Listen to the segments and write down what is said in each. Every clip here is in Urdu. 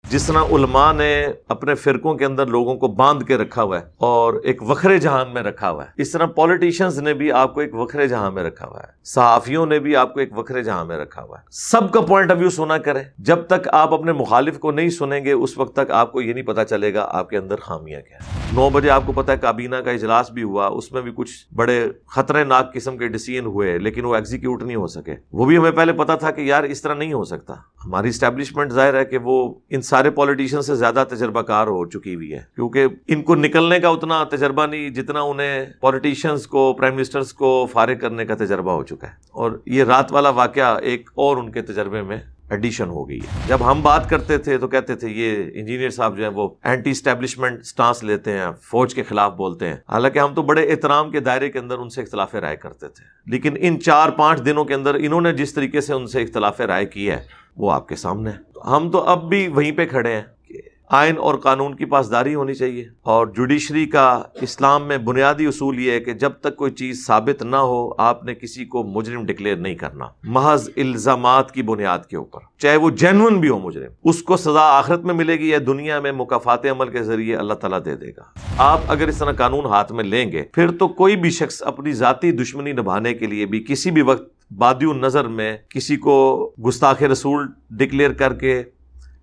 جس طرح علماء نے اپنے فرقوں کے اندر لوگوں کو باندھ کے رکھا ہوا ہے اور ایک وکھرے جہان میں رکھا ہوا ہے، اس طرح پولیٹیشنز نے بھی آپ کو ایک وکھرے جہان میں رکھا ہوا ہے، صحافیوں نے بھی آپ کو ایک وکھرے جہان میں رکھا ہوا ہے۔ سب کا پوائنٹ آف ویو سنا کریں، جب تک آپ اپنے مخالف کو نہیں سنیں گے اس وقت تک آپ کو یہ نہیں پتا چلے گا آپ کے اندر خامیاں کیا ہیں۔ 9 بجے آپ کو پتا ہے کابینہ کا اجلاس بھی ہوا، اس میں بھی کچھ بڑے خطرناک قسم کے ڈیسیژن ہوئے لیکن وہ ایگزیکیوٹ نہیں ہو سکے۔ وہ بھی ہمیں پہلے پتا تھا کہ یار اس طرح نہیں ہو سکتا۔ ہماری اسٹیبلشمنٹ ظاہر ہے کہ وہ ان سارے پولیٹیشین سے زیادہ تجربہ کار ہو چکی ہوئی ہے، کیونکہ ان کو نکلنے کا اتنا تجربہ نہیں جتنا انہیں پولیٹیشینز کو، پرائم منسٹرز کو فارغ کرنے کا تجربہ ہو چکا ہے، اور یہ رات والا واقعہ ایک اور ان کے تجربے میں ایڈیشن ہو گئی ہے۔ جب ہم بات کرتے تھے تو کہتے تھے یہ انجینئر صاحب جو ہیں وہ اینٹی اسٹیبلشمنٹ سٹانس لیتے ہیں، فوج کے خلاف بولتے ہیں، حالانکہ ہم تو بڑے احترام کے دائرے کے اندر ان سے اختلاف رائے کرتے تھے، لیکن ان 4-5 دنوں کے اندر انہوں نے جس طریقے سے ان سے اختلاف رائے کی ہے وہ آپ کے سامنے ہے۔ ہم تو اب بھی وہیں پہ کھڑے ہیں کہ آئین اور قانون کی پاسداری ہونی چاہیے، اور جوڈیشری کا اسلام میں بنیادی اصول یہ ہے کہ جب تک کوئی چیز ثابت نہ ہو آپ نے کسی کو مجرم ڈکلیئر نہیں کرنا، محض الزامات کی بنیاد کے اوپر، چاہے وہ جینون بھی ہو مجرم، اس کو سزا آخرت میں ملے گی یا دنیا میں مکافات عمل کے ذریعے اللہ تعالیٰ دے دے گا۔ آپ اگر اس طرح قانون ہاتھ میں لیں گے پھر تو کوئی بھی شخص اپنی ذاتی دشمنی نبھانے کے لیے بھی کسی بھی وقت بادی النظر میں کسی کو گستاخ رسول ڈکلیئر کر کے،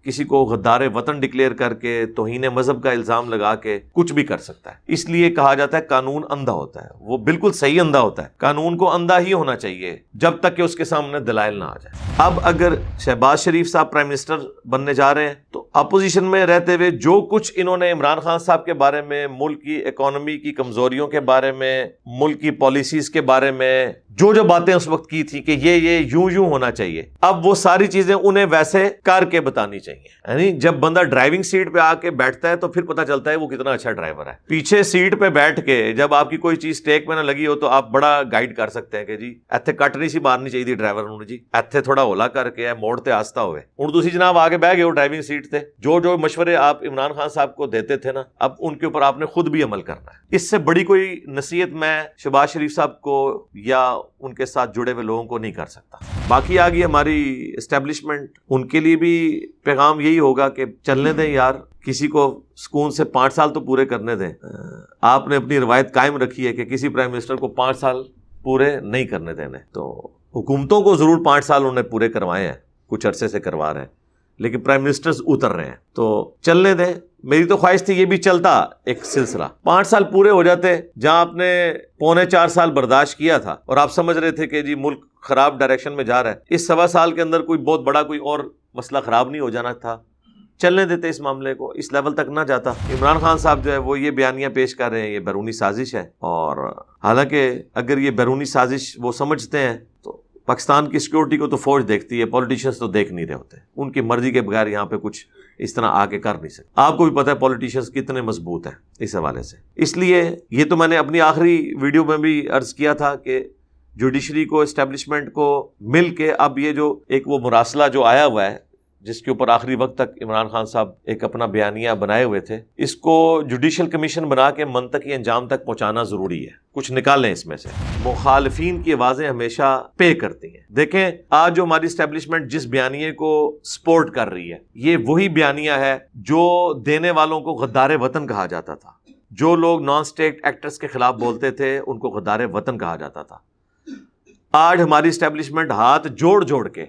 کسی کو غدار وطن ڈکلیئر کر کے، توہین مذہب کا الزام لگا کے کچھ بھی کر سکتا ہے۔ اس لیے کہا جاتا ہے قانون اندھا ہوتا ہے، وہ بالکل صحیح اندھا ہوتا ہے، قانون کو اندھا ہی ہونا چاہیے جب تک کہ اس کے سامنے دلائل نہ آ جائے۔ اب اگر شہباز شریف صاحب پرائم منسٹر بننے جا رہے ہیں تو اپوزیشن میں رہتے ہوئے جو کچھ انہوں نے عمران خان صاحب کے بارے میں، ملک کی اکانومی کی کمزوریوں کے بارے میں، ملک کی پالیسیز کے بارے میں جو باتیں اس وقت کی تھی کہ یہ یوں ہونا چاہیے، اب وہ ساری چیزیں انہیں ویسے کر کے بتانی چاہیے۔ یعنی جب بندہ ڈرائیونگ سیٹ پہ آ کے بیٹھتا ہے تو پھر پتہ چلتا ہے وہ کتنا اچھا ڈرائیور ہے۔ پیچھے سیٹ پہ بیٹھ کے جب آپ کی کوئی چیز ٹیک میں نہ لگی ہو تو آپ بڑا گائیڈ کر سکتے ہیں کہ جی ایتھے کٹ نہیں سی مارنی چاہیے تھی ڈرائیور نے، جی ایتھے تھوڑا اولا کر کے موڑ تے آستا ہوئے ہوں تسی جناب آگے بہ گئے ہو ڈرائیونگ سیٹ تے۔ جو مشورے آپ عمران خان صاحب کو دیتے تھے نا، اب ان کے اوپر آپ نے خود بھی عمل کرنا ہے۔ اس سے بڑی کوئی نصیحت میں شہباز شریف صاحب کو یا ان کے ساتھ جڑے ہوئے لوگوں کو نہیں کر سکتا۔ باقی آگی ہماری اسٹیبلشمنٹ، ان کے لیے بھی پیغام یہی ہوگا کہ چلنے دیں یار، کسی کو سکون سے 5 سال تو پورے کرنے دیں۔ آپ نے اپنی روایت قائم رکھی ہے کہ کسی پرائم منسٹر کو 5 سال پورے نہیں کرنے دینے، تو حکومتوں کو ضرور 5 سال انہیں پورے کروائے ہیں، کچھ عرصے سے کروا رہے ہیں، لیکن پرائم منسٹرز اتر رہے ہیں تو چلنے دیں۔ میری تو خواہش تھی یہ بھی چلتا ایک سلسلہ، 5 سال پورے ہو جاتے، جہاں آپ نے 3.25 سال برداشت کیا تھا اور آپ سمجھ رہے تھے کہ جی ملک خراب ڈائریکشن میں جا رہا ہے، اس 1.25 سال کے اندر کوئی بہت بڑا کوئی اور مسئلہ خراب نہیں ہو جانا تھا، چلنے دیتے، اس معاملے کو اس لیول تک نہ جاتا۔ عمران خان صاحب جو ہے وہ یہ بیانیہ پیش کر رہے ہیں، یہ بیرونی سازش ہے، اور حالانکہ اگر یہ بیرونی سازش وہ سمجھتے ہیں تو پاکستان کی سیکورٹی کو تو فوج دیکھتی ہے، پولیٹیشینز تو دیکھ نہیں رہے ہوتے، ان کی مرضی کے بغیر یہاں پہ کچھ اس طرح آ کے کر نہیں سکتے۔ آپ کو بھی پتہ ہے پولیٹیشینز کتنے مضبوط ہیں اس حوالے سے، اس لیے یہ تو میں نے اپنی آخری ویڈیو میں بھی عرض کیا تھا کہ جوڈیشری کو، اسٹیبلشمنٹ کو مل کے اب یہ جو ایک وہ مراسلہ جو آیا ہوا ہے جس کے اوپر آخری وقت تک عمران خان صاحب ایک اپنا بیانیہ بنائے ہوئے تھے، اس کو جوڈیشل کمیشن بنا کے منطقی انجام تک پہنچانا ضروری ہے۔ کچھ نکالیں اس میں سے۔ مخالفین کی آوازیں ہمیشہ پے کرتی ہیں۔ دیکھیں آج جو ہماری اسٹیبلشمنٹ جس بیانیے کو سپورٹ کر رہی ہے، یہ وہی بیانیہ ہے جو دینے والوں کو غدار وطن کہا جاتا تھا۔ جو لوگ نان اسٹیٹ ایکٹرز کے خلاف بولتے تھے ان کو غدار وطن کہا جاتا تھا۔ آج ہماری اسٹیبلشمنٹ ہاتھ جوڑ کے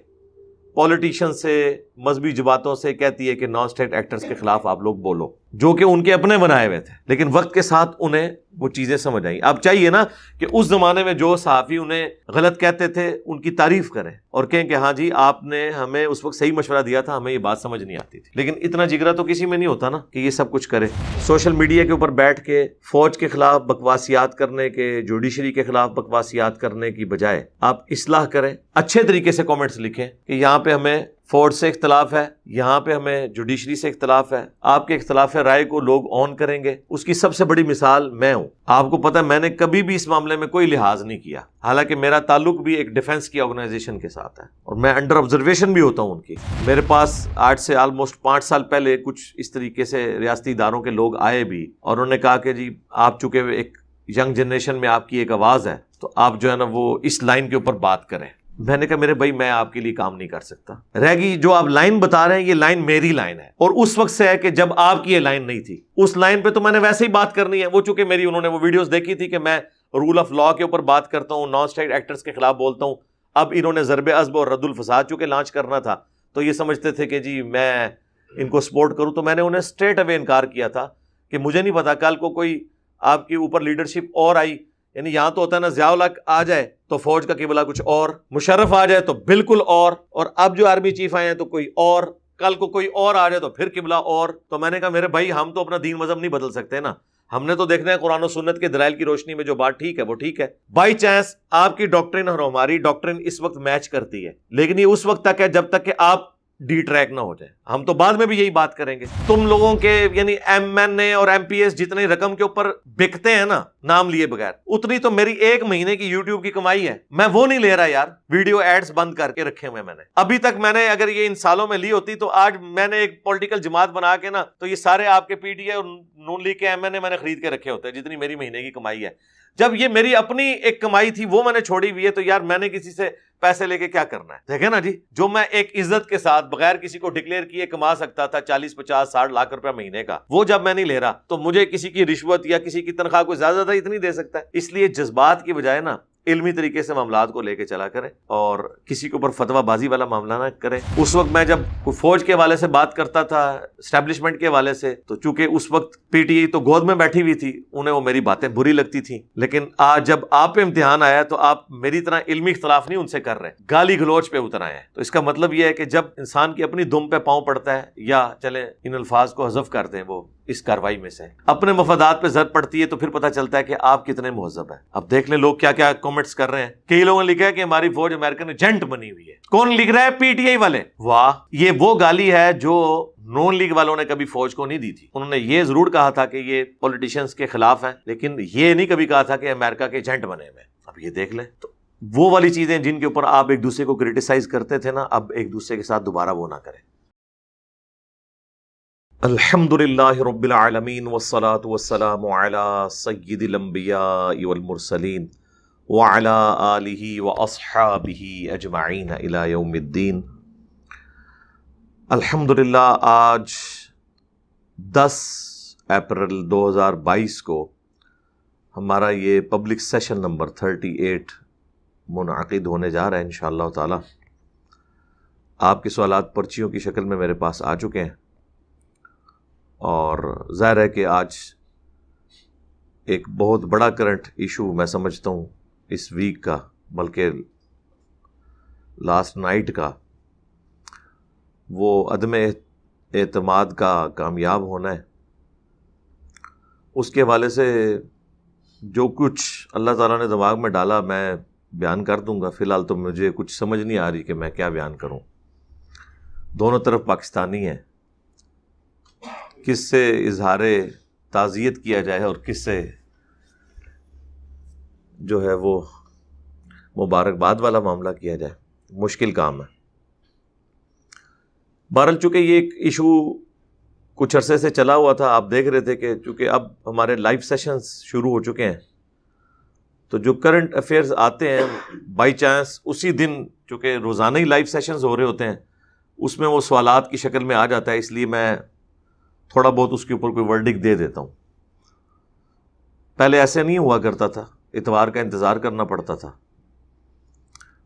پولیٹیشین سے، مذہبی جماعتوں سے کہتی ہے کہ نان اسٹیٹ ایکٹرز کے خلاف آپ لوگ بولو، جو کہ ان کے اپنے بنائے ہوئے تھے، لیکن وقت کے ساتھ انہیں وہ چیزیں سمجھ آئیں۔ اب چاہیے نا کہ اس زمانے میں جو صحافی انہیں غلط کہتے تھے ان کی تعریف کریں اور کہیں کہ ہاں جی آپ نے ہمیں اس وقت صحیح مشورہ دیا تھا، ہمیں یہ بات سمجھ نہیں آتی تھی، لیکن اتنا جگرا تو کسی میں نہیں ہوتا نا کہ یہ سب کچھ کرے۔ سوشل میڈیا کے اوپر بیٹھ کے فوج کے خلاف بکواسیات کرنے کے، جوڈیشری کے خلاف بکواسیات کرنے کی بجائے آپ اصلاح کریں، اچھے طریقے سے کامنٹس لکھیں کہ یہاں پہ ہمیں فوج سے اختلاف ہے، یہاں پہ ہمیں جوڈیشری سے اختلاف ہے۔ آپ کے اختلاف رائے کو لوگ آن کریں گے، اس کی سب سے بڑی مثال میں ہوں۔ آپ کو پتہ ہے میں نے کبھی بھی اس معاملے میں کوئی لحاظ نہیں کیا، حالانکہ میرا تعلق بھی ایک ڈیفنس کی آرگنائزیشن کے ساتھ ہے اور میں انڈر آبزرویشن بھی ہوتا ہوں ان کی۔ میرے پاس آج سے آلموسٹ 5 سال پہلے کچھ اس طریقے سے ریاستی اداروں کے لوگ آئے بھی اور انہوں نے کہا کہ جی آپ چونکہ ایک ینگ جنریشن میں آپ کی ایک آواز ہے تو آپ جو ہے نا وہ اس لائن کے اوپر بات کریں۔ میں نے کہا میرے بھائی میں آپ کے لیے کام نہیں کر سکتا. رہ گئی جو آپ لائن بتا رہے ہیں، یہ لائن میری لائن ہے، اور اس وقت سے ہے کہ جب آپ کی یہ لائن نہیں تھی، اس لائن پہ تو میں نے ویسے ہی بات کرنی ہے. وہ چونکہ میری انہوں نے وہ ویڈیوز دیکھی تھی کہ میں رول آف لا کے اوپر بات کرتا ہوں، نان اسٹیٹ ایکٹرز کے خلاف بولتا ہوں. اب انہوں نے ضرب عضب اور رد الفساد چونکہ لانچ کرنا تھا تو یہ سمجھتے تھے کہ جی میں ان کو سپورٹ کروں. تو میں نے انہیں اسٹریٹ اوے انکار کیا تھا کہ مجھے نہیں پتا کل کو کوئی آپ کے اوپر لیڈرشپ اور آئی، یعنی یہاں تو ہوتا ہے نا ضیاء الحق آ جائے تو فوج کا قبلہ کچھ اور، مشرف آ جائے تو بالکل اور اب جو آرمی چیف آئے ہیں تو کوئی اور، کل کو کوئی اور آ جائے تو پھر قبلہ اور. تو میں نے کہا میرے بھائی ہم تو اپنا دین مذہب نہیں بدل سکتے نا، ہم نے تو دیکھنا ہے قرآن و سنت کے دلائل کی روشنی میں جو بات ٹھیک ہے وہ ٹھیک ہے. بائی چانس آپ کی ڈاکٹرن اور ہماری ڈاکٹرن اس وقت میچ کرتی ہے، لیکن یہ اس وقت تک ہے جب تک کہ آپ ڈی ٹریک نہ ہو جائے. ہم تو بعد میں بھی یہی بات کریں گے. تم لوگوں کے یعنی ایم این اے اور ایم پی ایس جتنی رقم کے اوپر بکتے ہیں نا نام لیے بغیر، اتنی تو میری ایک مہینے کی یوٹیوب کی کمائی ہے. میں وہ نہیں لے رہا یار، ویڈیو ایڈز بند کر کے رکھے ہوئے میں نے. ابھی تک میں نے اگر یہ ان سالوں میں لی ہوتی تو آج میں نے ایک پولیٹیکل جماعت بنا کے نا تو یہ سارے آپ کے پی ٹی اے اور نون لیگ کے ایم این اے میں نے خرید کے رکھے ہوتے جتنی میری مہینے کی کمائی ہے. جب یہ میری اپنی ایک کمائی تھی وہ میں نے چھوڑی ہوئی ہے تو یار میں نے کسی سے پیسے لے کے کیا کرنا ہے؟ دیکھیں نا جی، جو میں ایک عزت کے ساتھ بغیر کسی کو ڈکلیئر کیے کما سکتا تھا 40 50 60 لاکھ روپے مہینے کا، وہ جب میں نہیں لے رہا تو مجھے کسی کی رشوت یا کسی کی تنخواہ کوئی زیادہ اتنی دے سکتا ہے. اس لیے جذبات کی بجائے نا علمی طریقے سے معاملات کو لے کے چلا کریں اور کسی کے اوپر فتویٰ بازی والا معاملہ نہ کریں. اس وقت میں جب فوج کے حوالے سے بات کرتا تھا، اسٹیبلشمنٹ کے حوالے سے، تو چونکہ اس وقت پی ٹی آئی تو گود میں بیٹھی ہوئی تھی، انہیں وہ میری باتیں بری لگتی تھیں. لیکن آج جب آپ پہ امتحان آیا تو آپ میری طرح علمی اختلاف نہیں ان سے کر رہے، گالی گلوچ پہ اتر آئے ہیں. تو اس کا مطلب یہ ہے کہ جب انسان کی اپنی دم پہ پاؤں پڑتا ہے، یا چلے ان الفاظ کو حذف کر دیں، وہ اس کاروائی میں سے اپنے مفادات پہ ضرب پڑتی ہے تو پھر پتہ چلتا ہے کہ آپ کتنے مہذب ہیں. اب دیکھ لیں لوگ کیا کیا کامنٹس کر رہے ہیں. کئی لوگوں نے لکھا ہے کہ ہماری فوج امریکن ایجنٹ بنی ہوئی ہے. کون لکھ رہا ہے؟ پی ٹی آئی والے. واہ، یہ وہ گالی ہے جو نون لیگ والوں نے کبھی فوج کو نہیں دی تھی. انہوں نے یہ ضرور کہا تھا کہ یہ پولیٹیشنز کے خلاف ہیں، لیکن یہ نہیں کبھی کہا تھا کہ امریکہ کے ایجنٹ بنے ہوئے. اب یہ دیکھ لیں، تو وہ والی چیزیں جن کے اوپر آپ ایک دوسرے کو کرٹیسائز کرتے تھے نا، اب ایک دوسرے کے ساتھ دوبارہ وہ نہ کریں. الحمدللہ رب العالمین والصلاة والسلام علی سید الانبیاء والمرسلین وعلی آلہ واصحابہ اجمعین الی یوم الدین. الحمدللہ آج 10 اپریل 2022 کو ہمارا یہ پبلک سیشن نمبر 38 منعقد ہونے جا رہا ہے انشاءاللہ تعالی. آپ کے سوالات پرچیوں کی شکل میں میرے پاس آ چکے ہیں، اور ظاہر ہے کہ آج ایک بہت بڑا کرنٹ ایشو میں سمجھتا ہوں اس ویک کا، بلکہ لاسٹ نائٹ کا، وہ عدم اعتماد کا کامیاب ہونا ہے. اس کے حوالے سے جو کچھ اللہ تعالیٰ نے دماغ میں ڈالا میں بیان کر دوں گا. فی الحال تو مجھے کچھ سمجھ نہیں آ رہی کہ میں کیا بیان کروں. دونوں طرف پاکستانی ہیں، کس سے اظہار تعزیت کیا جائے اور کس سے جو ہے وہ مبارکباد والا معاملہ کیا جائے، مشکل کام ہے. بہرحال چونکہ یہ ایک ایشو کچھ عرصے سے چلا ہوا تھا، آپ دیکھ رہے تھے کہ چونکہ اب ہمارے لائیو سیشنز شروع ہو چکے ہیں تو جو کرنٹ افیئرز آتے ہیں بائی چانس اسی دن، چونکہ روزانہ ہی لائیو سیشنز ہو رہے ہوتے ہیں، اس میں وہ سوالات کی شکل میں آ جاتا ہے. اس لیے میں تھوڑا بہت اس کے اوپر کوئی ورڈک دے دیتا ہوں. پہلے ایسے نہیں ہوا کرتا تھا، اتوار کا انتظار کرنا پڑتا تھا.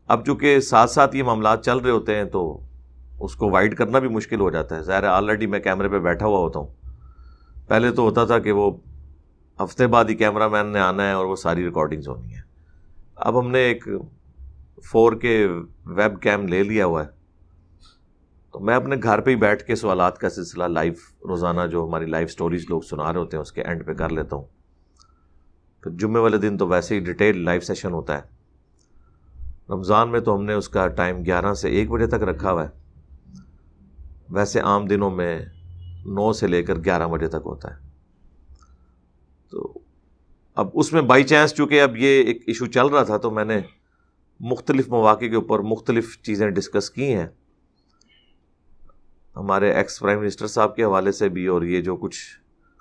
اب چونکہ ساتھ ساتھ یہ معاملات چل رہے ہوتے ہیں تو اس کو وائڈ کرنا بھی مشکل ہو جاتا ہے. ظاہر ہے آلریڈی میں کیمرے پہ بیٹھا ہوا ہوتا ہوں. پہلے تو ہوتا تھا کہ وہ ہفتے بعد ہی کیمرہ مین نے آنا ہے اور وہ ساری ریکارڈنگز ہونی ہیں. اب ہم نے ایک 4K ویب کیم لے لیا ہوا ہے، تو میں اپنے گھر پہ ہی بیٹھ کے سوالات کا سلسلہ لائیو روزانہ جو ہماری لائیو سٹوریز لوگ سنا رہے ہوتے ہیں اس کے اینڈ پہ کر لیتا ہوں. پھر جمعے والے دن تو ویسے ہی ڈیٹیل لائیو سیشن ہوتا ہے. رمضان میں تو ہم نے اس کا ٹائم 11 سے 1 بجے تک رکھا ہوا ہے. ویسے عام دنوں میں 9 سے لے کر 11 بجے تک ہوتا ہے. تو اب اس میں بائی چانس چونکہ اب یہ ایک ایشو چل رہا تھا تو میں نے مختلف مواقع کے اوپر مختلف چیزیں ڈسکس کی ہیں، ہمارے ایکس پرائم منسٹر صاحب کے حوالے سے بھی اور یہ جو کچھ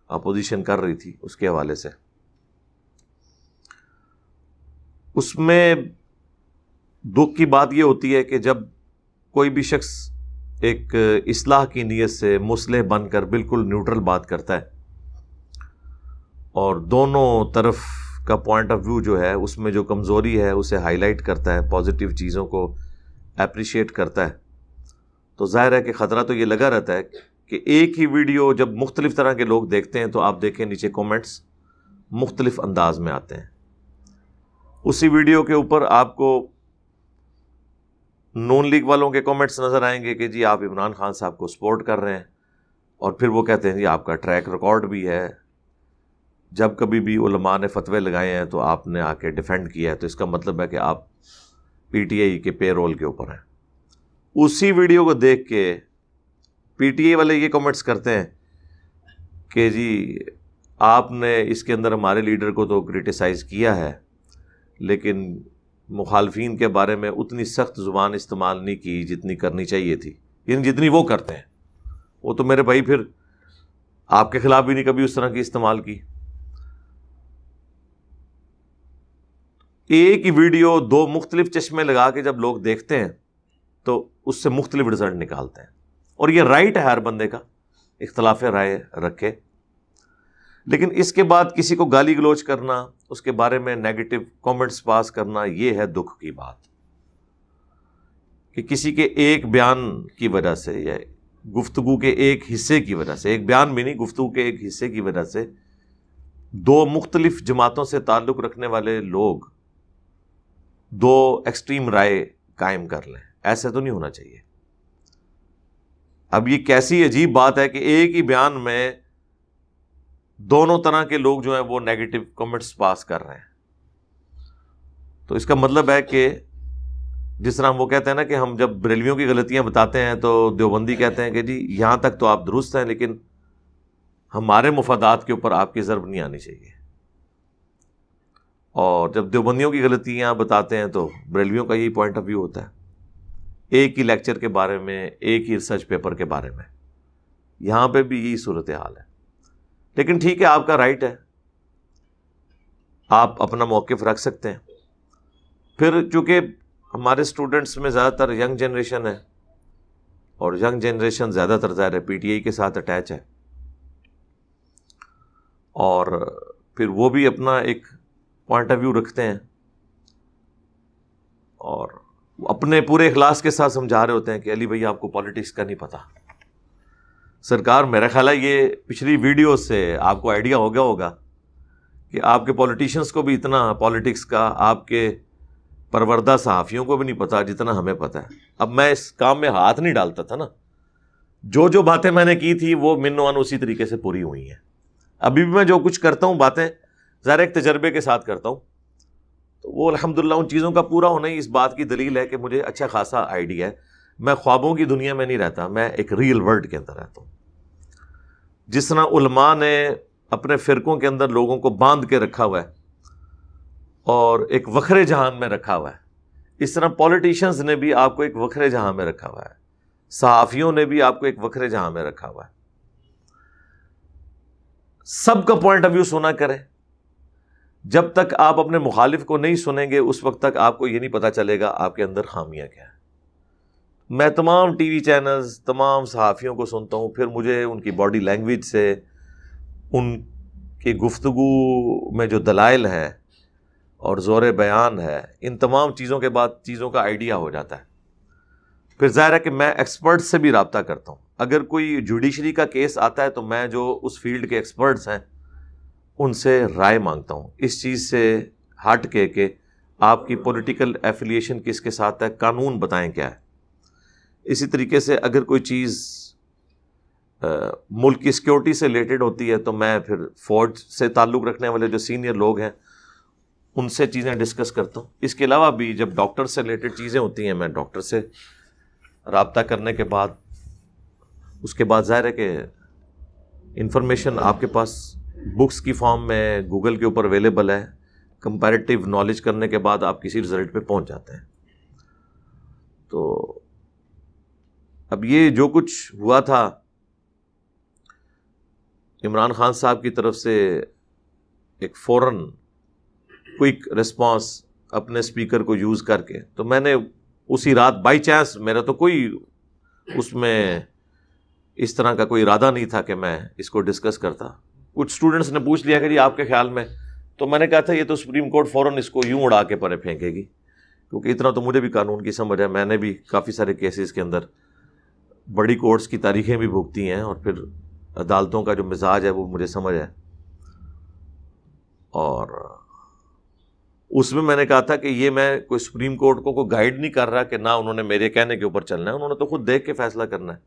اپوزیشن کر رہی تھی اس کے حوالے سے. اس میں دکھ کی بات یہ ہوتی ہے کہ جب کوئی بھی شخص ایک اصلاح کی نیت سے مصلح بن کر بالکل نیوٹرل بات کرتا ہے اور دونوں طرف کا پوائنٹ آف ویو جو ہے اس میں جو کمزوری ہے اسے ہائی لائٹ کرتا ہے، پازیٹیو چیزوں کو اپریشیٹ کرتا ہے، تو ظاہر ہے کہ خطرہ تو یہ لگا رہتا ہے کہ ایک ہی ویڈیو جب مختلف طرح کے لوگ دیکھتے ہیں تو آپ دیکھیں نیچے کومنٹس مختلف انداز میں آتے ہیں۔ اسی ویڈیو کے اوپر آپ کو نون لیگ والوں کے کومنٹس نظر آئیں گے کہ جی آپ عمران خان صاحب کو سپورٹ کر رہے ہیں، اور پھر وہ کہتے ہیں جی آپ کا ٹریک ریکارڈ بھی ہے، جب کبھی بھی علماء نے فتوے لگائے ہیں تو آپ نے آ کے ڈیفینڈ کیا ہے، تو اس کا مطلب ہے کہ آپ پی ٹی آئی کے پے رول کے اوپر ہیں۔ اسی ویڈیو کو دیکھ کے پی ٹی آئی والے یہ کومنٹس کرتے ہیں کہ جی آپ نے اس کے اندر ہمارے لیڈر کو تو کرٹیسائز کیا ہے لیکن مخالفین کے بارے میں اتنی سخت زبان استعمال نہیں کی جتنی کرنی چاہیے تھی، یعنی جتنی وہ کرتے ہیں۔ وہ تو میرے بھائی پھر آپ کے خلاف بھی نہیں کبھی اس طرح کی استعمال کی۔ ایک ہی ویڈیو دو مختلف چشمے لگا کے جب لوگ دیکھتے ہیں تو اس سے مختلف رزلٹ نکالتے ہیں، اور یہ رائٹ ہے ہر بندے کا اختلاف رائے رکھے، لیکن اس کے بعد کسی کو گالی گلوچ کرنا، اس کے بارے میں نیگیٹو کامنٹس پاس کرنا، یہ ہے دکھ کی بات کہ کسی کے ایک بیان کی وجہ سے یا گفتگو کے ایک حصے کی وجہ سے، ایک بیان بھی نہیں، گفتگو کے ایک حصے کی وجہ سے دو مختلف جماعتوں سے تعلق رکھنے والے لوگ دو ایکسٹریم رائے قائم کر لیں۔ ایسا تو نہیں ہونا چاہیے۔ اب یہ کیسی عجیب بات ہے کہ ایک ہی بیان میں دونوں طرح کے لوگ جو ہیں وہ نیگیٹو کمنٹس پاس کر رہے ہیں، تو اس کا مطلب ہے کہ جس طرح وہ کہتے ہیں نا کہ ہم جب بریلویوں کی غلطیاں بتاتے ہیں تو دیوبندی کہتے ہیں کہ جی یہاں تک تو آپ درست ہیں لیکن ہمارے مفادات کے اوپر آپ کی ضرب نہیں آنی چاہیے، اور جب دیوبندیوں کی غلطیاں بتاتے ہیں تو بریلویوں کا یہی پوائنٹ آف ویو ہوتا ہے، ایک ہی لیکچر کے بارے میں، ایک ہی ریسرچ پیپر کے بارے میں۔ یہاں پہ بھی یہی صورتحال ہے، لیکن ٹھیک ہے، آپ کا رائٹ ہے، آپ اپنا موقف رکھ سکتے ہیں۔ پھر چونکہ ہمارے اسٹوڈنٹس میں زیادہ تر ینگ جنریشن ہے، اور ینگ جنریشن زیادہ تر ظاہر ہے پی ٹی آئی کے ساتھ اٹیچ ہے، اور پھر وہ بھی اپنا ایک پوائنٹ آف ویو رکھتے ہیں اور اپنے پورے اخلاص کے ساتھ سمجھا رہے ہوتے ہیں کہ علی بھائی آپ کو پالیٹکس کا نہیں پتہ۔ سرکار میرا خیال ہے یہ پچھلی ویڈیو سے آپ کو آئیڈیا ہو گیا ہوگا کہ آپ کے پولیٹیشنز کو بھی اتنا پالیٹکس کا آپ کے پروردہ صحافیوں کو بھی نہیں پتا جتنا ہمیں پتہ ہے۔ اب میں اس کام میں ہاتھ نہیں ڈالتا تھا نا، جو باتیں میں نے کی تھی وہ منوان اسی طریقے سے پوری ہوئی ہیں۔ ابھی بھی میں جو کچھ کرتا ہوں باتیں ظاہر ایک تجربے کے ساتھ کرتا ہوں، تو وہ الحمدللہ ان چیزوں کا پورا ہونا ہی اس بات کی دلیل ہے کہ مجھے اچھا خاصا آئیڈیا ہے۔ میں خوابوں کی دنیا میں نہیں رہتا، میں ایک ریئل ورلڈ کے اندر رہتا ہوں۔ جس طرح علماء نے اپنے فرقوں کے اندر لوگوں کو باندھ کے رکھا ہوا ہے اور ایک وکھرے جہان میں رکھا ہوا ہے، اس طرح پولیٹیشنز نے بھی آپ کو ایک وکھرے جہان میں رکھا ہوا ہے، صحافیوں نے بھی آپ کو ایک وکھرے جہان میں رکھا ہوا ہے۔ سب کا پوائنٹ آف ویو سنا کریں، جب تک آپ اپنے مخالف کو نہیں سنیں گے اس وقت تک آپ کو یہ نہیں پتا چلے گا آپ کے اندر خامیاں کیا ہیں۔ میں تمام ٹی وی چینلز، تمام صحافیوں کو سنتا ہوں، پھر مجھے ان کی باڈی لینگویج سے، ان کی گفتگو میں جو دلائل ہے اور زور بیان ہے، ان تمام چیزوں کے بعد چیزوں کا آئیڈیا ہو جاتا ہے۔ پھر ظاہر ہے کہ میں ایکسپرٹ سے بھی رابطہ کرتا ہوں۔ اگر کوئی جوڈیشری کا کیس آتا ہے تو میں جو اس فیلڈ کے ایکسپرٹس ہیں ان سے رائے مانگتا ہوں، اس چیز سے ہٹ کے کہ آپ کی پولیٹیکل ایفیلیشن کس کے ساتھ ہے، قانون بتائیں کیا ہے۔ اسی طریقے سے اگر کوئی چیز ملک کی سیکیورٹی سے ریلیٹڈ ہوتی ہے تو میں پھر فوج سے تعلق رکھنے والے جو سینئر لوگ ہیں ان سے چیزیں ڈسکس کرتا ہوں۔ اس کے علاوہ بھی جب ڈاکٹر سے ریلیٹڈ چیزیں ہوتی ہیں میں ڈاکٹر سے رابطہ کرنے کے بعد، اس کے بعد ظاہر ہے کہ انفارمیشن آپ کے پاس بکس کی فارم میں گوگل کے اوپر اویلیبل ہے، کمپیریٹیو نالج کرنے کے بعد آپ کسی رزلٹ پہ پہنچ جاتے ہیں۔ تو اب یہ جو کچھ ہوا تھا عمران خان صاحب کی طرف سے ایک فوراً کوئک ریسپانس اپنے اسپیکر کو یوز کر کے. تو میں نے اسی رات بائی چانس، میرا تو کوئی اس میں اس طرح کا کوئی ارادہ نہیں تھا کہ میں اس کو ڈسکس کرتا. کچھ اسٹوڈنٹس نے پوچھ لیا کہ جی آپ کے خیال میں، تو میں نے کہا تھا یہ تو سپریم کورٹ فوراً اس کو یوں اڑا کے پرے پھینکے گی، کیونکہ اتنا تو مجھے بھی قانون کی سمجھ ہے. میں نے بھی کافی سارے کیسز کے اندر بڑی کورٹس کی تاریخیں بھی بھگتی ہیں، اور پھر عدالتوں کا جو مزاج ہے وہ مجھے سمجھ ہے. اور اس میں نے کہا تھا کہ یہ میں کوئی سپریم کورٹ کو کوئی گائیڈ نہیں کر رہا کہ نہ انہوں نے میرے کہنے کے اوپر چلنا ہے، انہوں نے تو خود دیکھ کے فیصلہ کرنا ہے.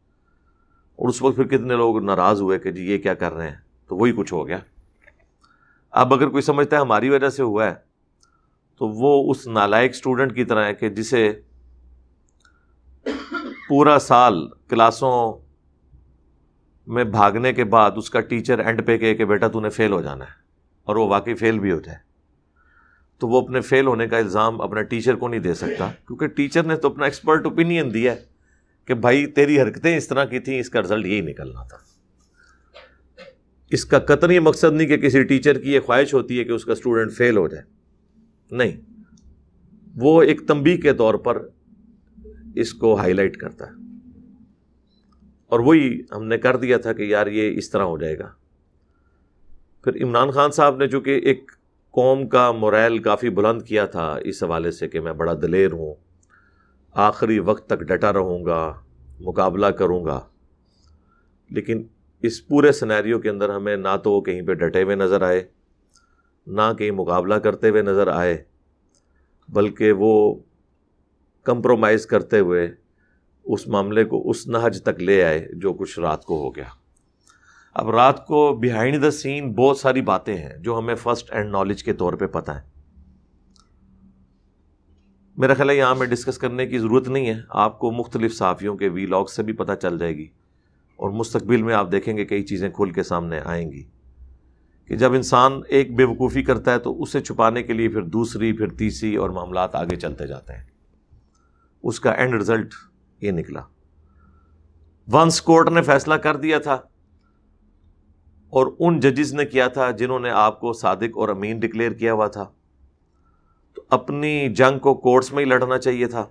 اور اس وقت پھر کتنے لوگ ناراض ہوئے کہ جی یہ کیا کر رہے ہیں، تو وہی کچھ ہو گیا. اب اگر کوئی سمجھتا ہے ہماری وجہ سے ہوا ہے، تو وہ اس نالائق اسٹوڈنٹ کی طرح ہے کہ جسے پورا سال کلاسوں میں بھاگنے کے بعد اس کا ٹیچر اینڈ پہ کہے کہ بیٹا تو نے فیل ہو جانا ہے، اور وہ واقعی فیل بھی ہو جائے، تو وہ اپنے فیل ہونے کا الزام اپنے ٹیچر کو نہیں دے سکتا، کیونکہ ٹیچر نے تو اپنا ایکسپرٹ اوپینین دیا ہے کہ بھائی تیری حرکتیں اس طرح کی تھیں، اس کا رزلٹ یہی نکلنا تھا. اس کا قطعی مقصد نہیں کہ کسی ٹیچر کی یہ خواہش ہوتی ہے کہ اس کا اسٹوڈنٹ فیل ہو جائے، نہیں، وہ ایک تنبیہ کے طور پر اس کو ہائی لائٹ کرتا ہے. اور وہی ہم نے کر دیا تھا کہ یار یہ اس طرح ہو جائے گا. پھر عمران خان صاحب نے چونکہ ایک قوم کا مورائل کافی بلند کیا تھا اس حوالے سے کہ میں بڑا دلیر ہوں، آخری وقت تک ڈٹا رہوں گا، مقابلہ کروں گا، لیکن اس پورے سینیریو کے اندر ہمیں نہ تو وہ کہیں پہ ڈٹے ہوئے نظر آئے، نہ کہیں مقابلہ کرتے ہوئے نظر آئے، بلکہ وہ کمپرومائز کرتے ہوئے اس معاملے کو اس نہج تک لے آئے جو کچھ رات کو ہو گیا. اب رات کو بیہائنڈ دا سین بہت ساری باتیں ہیں جو ہمیں فرسٹ ہینڈ نالج کے طور پہ پتہ ہے. میرا خیال ہے یہاں میں ڈسکس کرنے کی ضرورت نہیں ہے، آپ کو مختلف صحافیوں کے وی لاگ سے بھی پتہ چل جائے گی، اور مستقبل میں آپ دیکھیں گے کئی چیزیں کھل کے سامنے آئیں گی کہ جب انسان ایک بے وقوفی کرتا ہے تو اسے چھپانے کے لیے پھر دوسری، پھر تیسری، اور معاملات آگے چلتے جاتے ہیں. اس کا اینڈ رزلٹ یہ نکلا. ونس کورٹ نے فیصلہ کر دیا تھا، اور ان ججز نے کیا تھا جنہوں نے آپ کو صادق اور امین ڈکلیئر کیا ہوا تھا، تو اپنی جنگ کو کورٹس میں ہی لڑنا چاہیے تھا.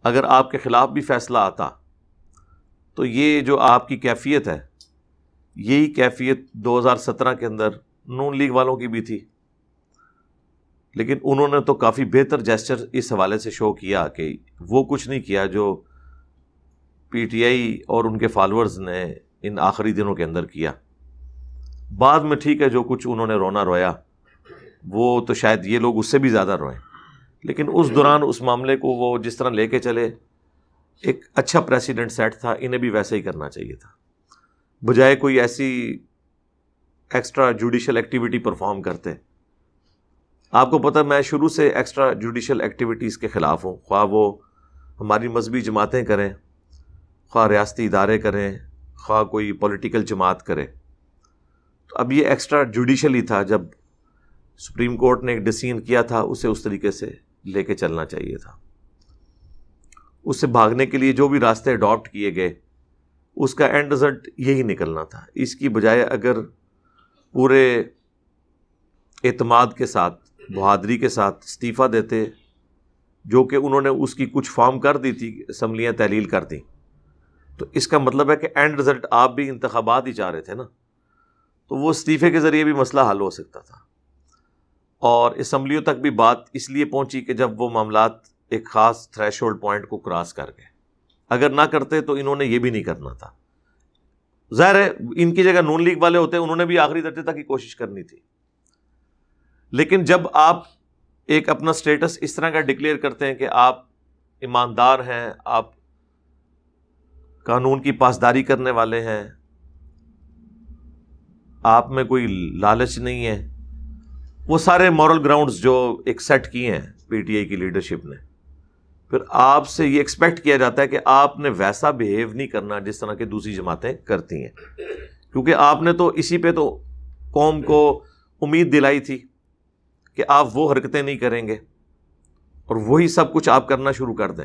اگر آپ کے خلاف بھی فیصلہ آتا تو یہ جو آپ کی کیفیت ہے، یہی کیفیت 2017 کے اندر نون لیگ والوں کی بھی تھی، لیکن انہوں نے تو کافی بہتر جیسچر اس حوالے سے شو کیا کہ وہ کچھ نہیں کیا جو پی ٹی آئی اور ان کے فالورز نے ان آخری دنوں کے اندر کیا. بعد میں ٹھیک ہے جو کچھ انہوں نے رونا رویا وہ تو شاید یہ لوگ اس سے بھی زیادہ روئیں، لیکن اس دوران اس معاملے کو وہ جس طرح لے کے چلے ایک اچھا پریسیڈنٹ سیٹ تھا. انہیں بھی ویسے ہی کرنا چاہیے تھا، بجائے کوئی ایسی ایکسٹرا جوڈیشل ایکٹیویٹی پرفارم کرتے. آپ کو پتہ میں شروع سے ایکسٹرا جوڈیشل ایکٹیویٹیز کے خلاف ہوں، خواہ وہ ہماری مذہبی جماعتیں کریں، خواہ ریاستی ادارے کریں، خواہ کوئی پولیٹیکل جماعت کرے. تو اب یہ ایکسٹرا جوڈیشل ہی تھا، جب سپریم کورٹ نے ایک ڈیسیژن کیا تھا اسے اس طریقے سے لے کے چلنا چاہیے تھا. اس سے بھاگنے کے لیے جو بھی راستے اڈاپٹ کیے گئے اس کا اینڈ رزلٹ یہی نکلنا تھا. اس کی بجائے اگر پورے اعتماد کے ساتھ، بہادری کے ساتھ استعفیٰ دیتے، جو کہ انہوں نے اس کی کچھ فارم کر دی تھی، اسمبلیاں تحلیل کر دیں، تو اس کا مطلب ہے کہ اینڈ رزلٹ آپ بھی انتخابات ہی چاہ رہے تھے نا، تو وہ استعفے کے ذریعے بھی مسئلہ حل ہو سکتا تھا. اور اسمبلیوں تک بھی بات اس لیے پہنچی کہ جب وہ معاملات ایک خاص تھریش ہولڈ پوائنٹ کو کراس کر گئے. اگر نہ کرتے تو انہوں نے یہ بھی نہیں کرنا تھا. ظاہر ہے ان کی جگہ نون لیگ والے ہوتے، انہوں نے بھی آخری درجے تک کی کوشش کرنی تھی. لیکن جب آپ ایک اپنا سٹیٹس اس طرح کا ڈکلیئر کرتے ہیں کہ آپ ایماندار ہیں، آپ قانون کی پاسداری کرنے والے ہیں، آپ میں کوئی لالچ نہیں ہے، وہ سارے مورل گراؤنڈز جو ایک سیٹ کیے ہیں پی ٹی آئی کی لیڈرشپ نے، پھر آپ سے یہ ایکسپیکٹ کیا جاتا ہے کہ آپ نے ویسا بیہیو نہیں کرنا جس طرح کہ دوسری جماعتیں کرتی ہیں، کیونکہ آپ نے تو اسی پہ تو قوم کو امید دلائی تھی کہ آپ وہ حرکتیں نہیں کریں گے اور وہی سب کچھ آپ کرنا شروع کر دیں.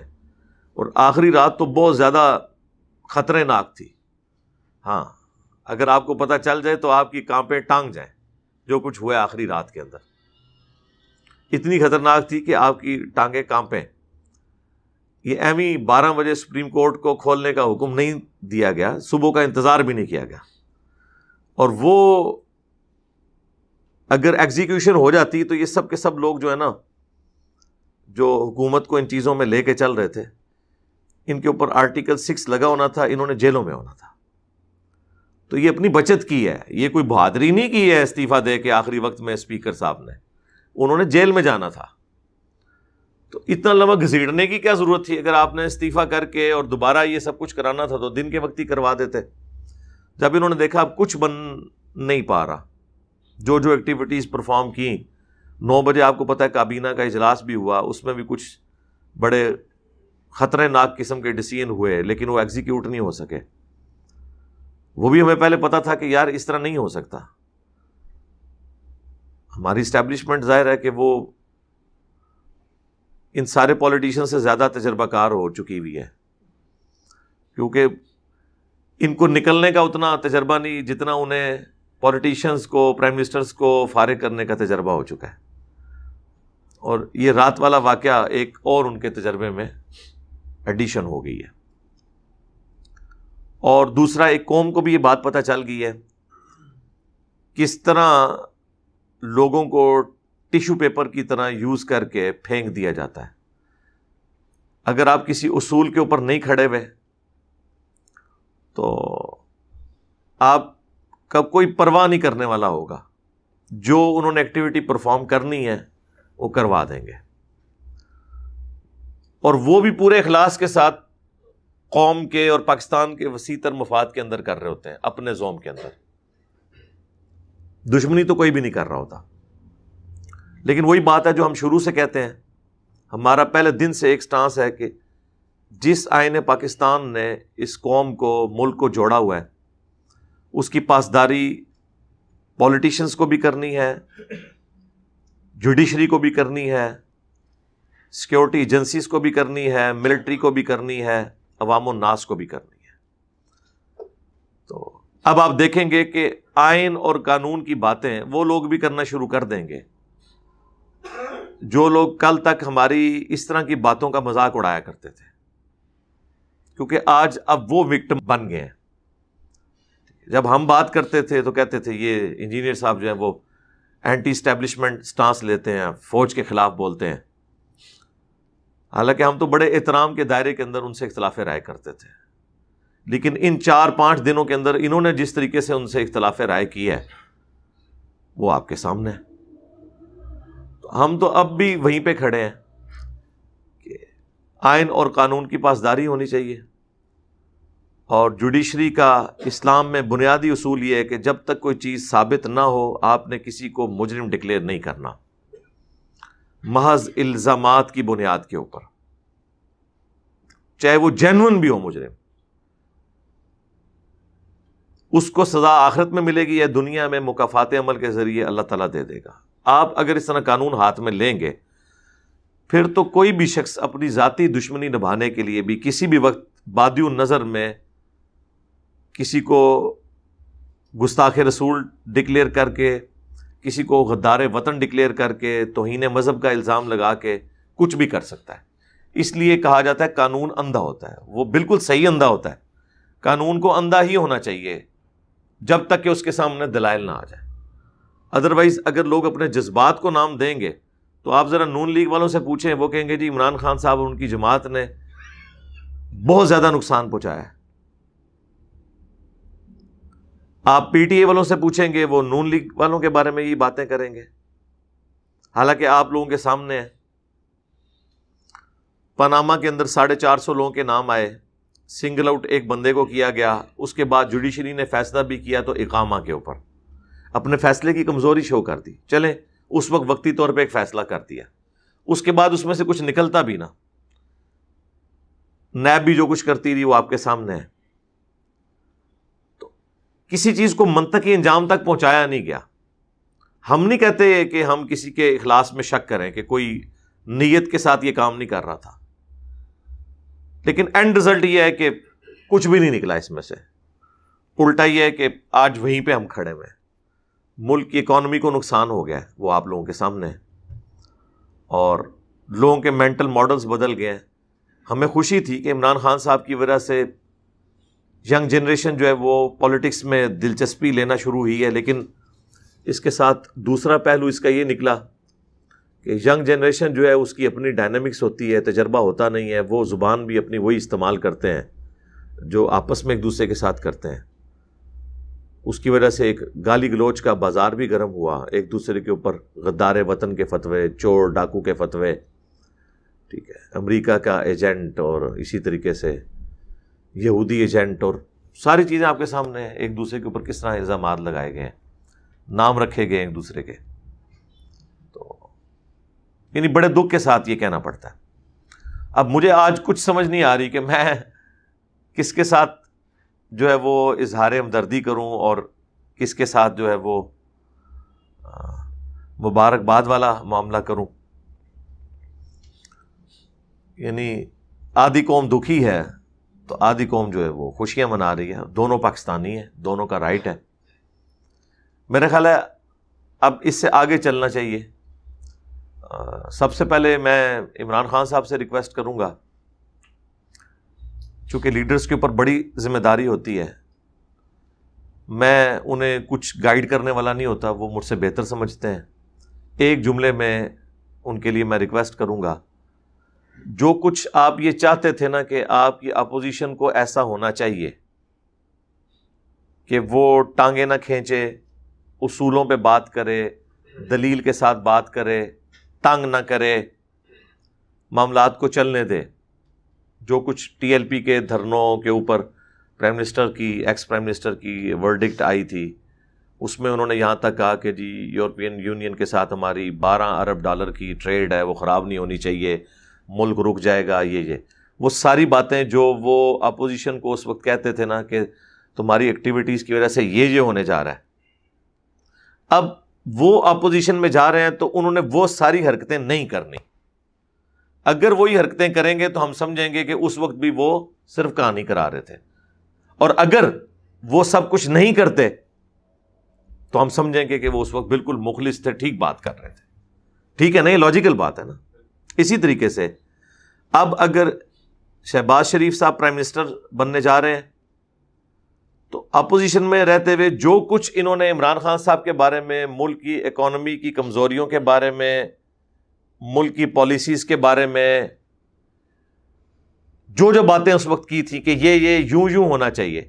اور آخری رات تو بہت زیادہ خطرے ناک تھی. ہاں، اگر آپ کو پتہ چل جائے تو آپ کی کانپیں ٹانگ جائیں جو کچھ ہوا آخری رات کے اندر. اتنی خطرناک تھی کہ آپ کی ٹانگیں کانپیں. یہ ایم ہی 12 بجے سپریم کورٹ کو کھولنے کا حکم نہیں دیا گیا, صبح کا انتظار بھی نہیں کیا گیا, اور وہ اگر ایگزیکیوشن ہو جاتی تو یہ سب کے سب لوگ جو ہے نا, جو حکومت کو ان چیزوں میں لے کے چل رہے تھے, ان کے اوپر آرٹیکل 6 لگا ہونا تھا, انہوں نے جیلوں میں ہونا تھا. تو یہ اپنی بچت کی ہے, یہ کوئی بہادری نہیں کی ہے استعفیٰ دے کے آخری وقت میں اسپیکر صاحب نے, انہوں نے جیل میں جانا تھا. تو اتنا لمبا گھسیٹنے کی کیا ضرورت تھی؟ اگر آپ نے استعفیٰ کر کے اور دوبارہ یہ سب کچھ کرانا تھا تو دن کے وقت ہی کروا دیتے. جب انہوں نے دیکھا اب کچھ بن نہیں پا رہا, جو ایکٹیویٹیز پرفارم کی, 9 بجے آپ کو پتہ ہے کابینہ کا اجلاس بھی ہوا, اس میں بھی کچھ بڑے خطرناک قسم کے ڈیسیژن ہوئے, لیکن وہ ایگزیکیوٹ نہیں ہو سکے. وہ بھی ہمیں پہلے پتا تھا کہ یار اس طرح نہیں ہو سکتا. ہماری اسٹیبلشمنٹ ظاہر ہے کہ وہ ان سارے پولیٹیشین سے زیادہ تجربہ کار ہو چکی ہوئی ہے, کیونکہ ان کو نکلنے کا اتنا تجربہ نہیں جتنا انہیں پولیٹیشینز کو, پرائم منسٹرز کو فارغ کرنے کا تجربہ ہو چکا ہے. اور یہ رات والا واقعہ ایک اور ان کے تجربے میں ایڈیشن ہو گئی ہے. اور دوسرا, ایک قوم کو بھی یہ بات پتہ چل گئی ہے کس طرح لوگوں کو ٹیشو پیپر کی طرح یوز کر کے پھینک دیا جاتا ہے. اگر آپ کسی اصول کے اوپر نہیں کھڑے ہوئے تو آپ کا کوئی پرواہ نہیں کرنے والا ہوگا, جو انہوں نے ایکٹیویٹی پرفارم کرنی ہے وہ کروا دیں گے, اور وہ بھی پورے اخلاص کے ساتھ قوم کے اور پاکستان کے وسیع تر مفاد کے اندر کر رہے ہوتے ہیں, اپنے زوم کے اندر. دشمنی تو کوئی بھی نہیں کر رہا ہوتا. لیکن وہی بات ہے جو ہم شروع سے کہتے ہیں, ہمارا پہلے دن سے ایک سٹانس ہے کہ جس آئین پاکستان نے اس قوم کو, ملک کو جوڑا ہوا ہے, اس کی پاسداری پولیٹیشنز کو بھی کرنی ہے, جوڈیشری کو بھی کرنی ہے, سیکیورٹی ایجنسیز کو بھی کرنی ہے, ملٹری کو بھی کرنی ہے, عوام الناس کو بھی کرنی ہے. تو اب آپ دیکھیں گے کہ آئین اور قانون کی باتیں وہ لوگ بھی کرنا شروع کر دیں گے جو لوگ کل تک ہماری اس طرح کی باتوں کا مذاق اڑایا کرتے تھے, کیونکہ آج اب وہ وکٹم بن گئے ہیں. جب ہم بات کرتے تھے تو کہتے تھے یہ انجینئر صاحب جو ہیں وہ اینٹی اسٹیبلشمنٹ سٹانس لیتے ہیں, فوج کے خلاف بولتے ہیں. حالانکہ ہم تو بڑے احترام کے دائرے کے اندر ان سے اختلاف رائے کرتے تھے, لیکن ان 4-5 دنوں کے اندر انہوں نے جس طریقے سے ان سے اختلاف رائے کی ہے وہ آپ کے سامنے ہے. تو ہم تو اب بھی وہیں پہ کھڑے ہیں کہ آئین اور قانون کی پاسداری ہونی چاہیے, اور جوڈیشری کا اسلام میں بنیادی اصول یہ ہے کہ جب تک کوئی چیز ثابت نہ ہو آپ نے کسی کو مجرم ڈکلیئر نہیں کرنا, محض الزامات کی بنیاد کے اوپر, چاہے وہ جینون بھی ہو مجرم. اس کو سزا آخرت میں ملے گی یا دنیا میں مکافات عمل کے ذریعے اللہ تعالیٰ دے دے گا. آپ اگر اس طرح قانون ہاتھ میں لیں گے پھر تو کوئی بھی شخص اپنی ذاتی دشمنی نبھانے کے لیے بھی کسی بھی وقت بادی النظر میں کسی کو گستاخ رسول ڈکلیئر کر کے, کسی کو غدار وطن ڈکلیئر کر کے, توہین مذہب کا الزام لگا کے کچھ بھی کر سکتا ہے. اس لیے کہا جاتا ہے قانون اندھا ہوتا ہے. وہ بالکل صحیح اندھا ہوتا ہے. قانون کو اندھا ہی ہونا چاہیے جب تک کہ اس کے سامنے دلائل نہ آ جائے. ادروائز اگر لوگ اپنے جذبات کو نام دیں گے تو آپ ذرا نون لیگ والوں سے پوچھیں, وہ کہیں گے جی عمران خان صاحب اور ان کی جماعت نے بہت زیادہ نقصان پہنچایا ہے. آپ پی ٹی اے والوں سے پوچھیں گے, وہ نون لیگ والوں کے بارے میں یہ باتیں کریں گے, حالانکہ آپ لوگوں کے سامنے ہے. پاناما کے اندر 450 لوگوں کے نام آئے, سنگل آؤٹ ایک بندے کو کیا گیا, اس کے بعد جوڈیشری نے فیصلہ بھی کیا تو اقامہ کے اوپر اپنے فیصلے کی کمزوری شو کر دی. چلیں اس وقت وقتی طور پہ ایک فیصلہ کر دیا, اس کے بعد اس میں سے کچھ نکلتا بھی نہ, نیب بھی جو کچھ کرتی رہی وہ آپ کے سامنے ہے. تو کسی چیز کو منطقی انجام تک پہنچایا نہیں گیا. ہم نہیں کہتے کہ ہم کسی کے اخلاص میں شک کریں کہ کوئی نیت کے ساتھ یہ کام نہیں کر رہا تھا, لیکن اینڈ رزلٹ یہ ہے کہ کچھ بھی نہیں نکلا اس میں سے. الٹا یہ ہے کہ آج وہیں پہ ہم کھڑے ہوئے ہیں. ملک کی اکانومی کو نقصان ہو گیا ہے, وہ آپ لوگوں کے سامنے ہے. اور لوگوں کے مینٹل ماڈلز بدل گئے ہیں. ہمیں خوشی تھی کہ عمران خان صاحب کی وجہ سے ینگ جنریشن جو ہے وہ پالیٹکس میں دلچسپی لینا شروع ہوئی ہے، لیکن اس کے ساتھ دوسرا پہلو اس کا یہ نکلا کہ ینگ جنریشن جو ہے اس کی اپنی ڈائنامکس ہوتی ہے، تجربہ ہوتا نہیں ہے، وہ زبان بھی اپنی وہی استعمال کرتے ہیں جو آپس میں ایک دوسرے کے ساتھ کرتے ہیں. اس کی وجہ سے ایک گالی گلوچ کا بازار بھی گرم ہوا، ایک دوسرے کے اوپر غدار وطن کے فتوے، چور ڈاکو کے فتوے، ٹھیک ہے، امریکہ کا ایجنٹ، اور اسی طریقے سے یہودی ایجنٹ، اور ساری چیزیں آپ کے سامنے ہیں. ایک دوسرے کے اوپر کس طرح الزامات لگائے گئے ہیں، نام رکھے گئے ایک دوسرے کے. تو یعنی بڑے دکھ کے ساتھ یہ کہنا پڑتا ہے. اب مجھے آج کچھ سمجھ نہیں آ رہی کہ میں کس کے ساتھ جو ہے وہ اظہار ہمدردی کروں اور کس کے ساتھ جو ہے وہ مبارکباد والا معاملہ کروں. یعنی آدھی قوم دکھی ہے تو آدھی قوم جو ہے وہ خوشیاں منا رہی ہے. دونوں پاکستانی ہیں، دونوں کا رائٹ ہے. میرا خیال ہے اب اس سے آگے چلنا چاہیے. سب سے پہلے میں عمران خان صاحب سے ریکویسٹ کروں گا، چونکہ لیڈرز کے اوپر بڑی ذمہ داری ہوتی ہے. میں انہیں کچھ گائیڈ کرنے والا نہیں ہوتا، وہ مجھ سے بہتر سمجھتے ہیں. ایک جملے میں ان کے لیے میں ریکویسٹ کروں گا، جو کچھ آپ یہ چاہتے تھے نا کہ آپ کی اپوزیشن کو ایسا ہونا چاہیے کہ وہ ٹانگیں نہ کھینچے، اصولوں پہ بات کرے، دلیل کے ساتھ بات کرے، تنگ نہ کرے، معاملات کو چلنے دے. جو کچھ ٹی ایل پی کے دھرنوں کے اوپر پرائم منسٹر کی، ایکس پرائم منسٹر کی ورڈکٹ آئی تھی، اس میں انہوں نے یہاں تک کہا کہ جی یورپین یونین کے ساتھ ہماری 12 ارب ڈالر کی ٹریڈ ہے، وہ خراب نہیں ہونی چاہیے، ملک رک جائے گا. یہ وہ ساری باتیں جو وہ اپوزیشن کو اس وقت کہتے تھے نا کہ تمہاری ایکٹیویٹیز کی وجہ سے یہ ہونے جا رہا ہے. اب وہ اپوزیشن میں جا رہے ہیں تو انہوں نے وہ ساری حرکتیں نہیں کرنی. اگر وہی حرکتیں کریں گے تو ہم سمجھیں گے کہ اس وقت بھی وہ صرف کہانی کرا رہے تھے، اور اگر وہ سب کچھ نہیں کرتے تو ہم سمجھیں گے کہ وہ اس وقت بالکل مخلص تھے، ٹھیک بات کر رہے تھے. ٹھیک ہے نا، یہ لاجیکل بات ہے نا. اسی طریقے سے اب اگر شہباز شریف صاحب پرائم منسٹر بننے جا رہے ہیں تو اپوزیشن میں رہتے ہوئے جو کچھ انہوں نے عمران خان صاحب کے بارے میں، ملک کی اکانومی کی کمزوریوں کے بارے میں، ملک کی پالیسیز کے بارے میں جو باتیں اس وقت کی تھی کہ یہ یوں ہونا چاہیے،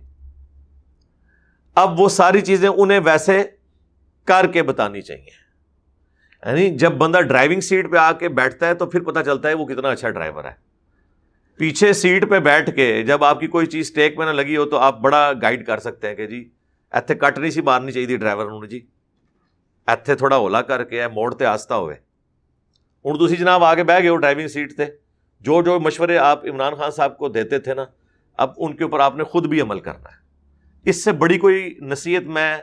اب وہ ساری چیزیں انہیں ویسے کر کے بتانی چاہیے. یعنی جب بندہ ڈرائیونگ سیٹ پہ آ کے بیٹھتا ہے تو پھر پتہ چلتا ہے وہ کتنا اچھا ڈرائیور ہے. پیچھے سیٹ پہ بیٹھ کے جب آپ کی کوئی چیز ٹیک میں نہ لگی ہو تو آپ بڑا گائیڈ کر سکتے ہیں کہ جی ایتھے کٹ نہیں سی مارنی چاہیے ڈرائیور نے، جی ایتھے تھوڑا ہولا کر کے موڑ تے آستا ہوئے. ہوں تسی جناب آگے بہ گئے ہو ڈرائیونگ سیٹ تے، جو مشورے آپ عمران خان صاحب کو دیتے تھے نا، اب ان کے اوپر آپ نے خود بھی عمل کرنا ہے. اس سے بڑی کوئی نصیحت میں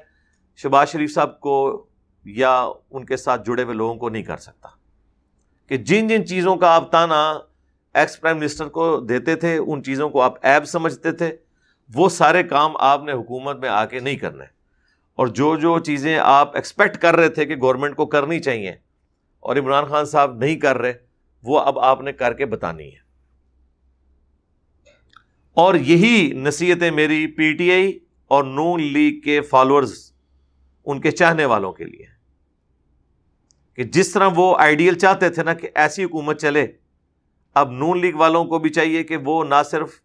شہباز شریف صاحب کو یا ان کے ساتھ جڑے ہوئے لوگوں کو نہیں کر سکتا کہ جن چیزوں کا آپ تانا ایکس پرائم منسٹر کو دیتے تھے، ان چیزوں کو آپ عیب سمجھتے تھے، وہ سارے کام آپ نے حکومت میں آ کے نہیں کرنے. اور جو چیزیں آپ ایکسپیکٹ کر رہے تھے کہ گورنمنٹ کو کرنی چاہیے اور عمران خان صاحب نہیں کر رہے، وہ اب آپ نے کر کے بتانی ہے. اور یہی نصیحتیں میری پی ٹی آئی اور نون لیگ کے فالوورز، ان کے چاہنے والوں کے لیے، کہ جس طرح وہ آئیڈیل چاہتے تھے نا کہ ایسی حکومت چلے، اب نون لیگ والوں کو بھی چاہیے کہ وہ نہ صرف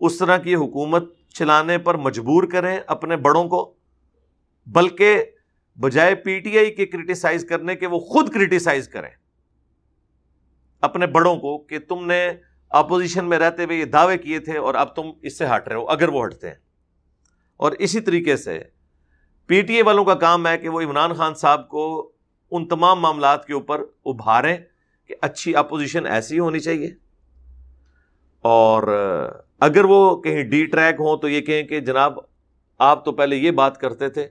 اس طرح کی حکومت چلانے پر مجبور کریں اپنے بڑوں کو، بلکہ بجائے پی ٹی آئی کے کرٹیسائز کرنے کے وہ خود کرٹیسائز کریں اپنے بڑوں کو کہ تم نے اپوزیشن میں رہتے ہوئے یہ دعوے کیے تھے اور اب تم اس سے ہٹ رہے ہو، اگر وہ ہٹتے ہیں. اور اسی طریقے سے پی ٹی آئی والوں کا کام ہے کہ وہ عمران خان صاحب کو ان تمام معاملات کے اوپر ابھاریں کہ اچھی اپوزیشن ایسی ہونی چاہیے، اور اگر وہ کہیں ڈی ٹریک ہوں تو یہ کہیں کہ جناب آپ تو پہلے یہ بات کرتے تھے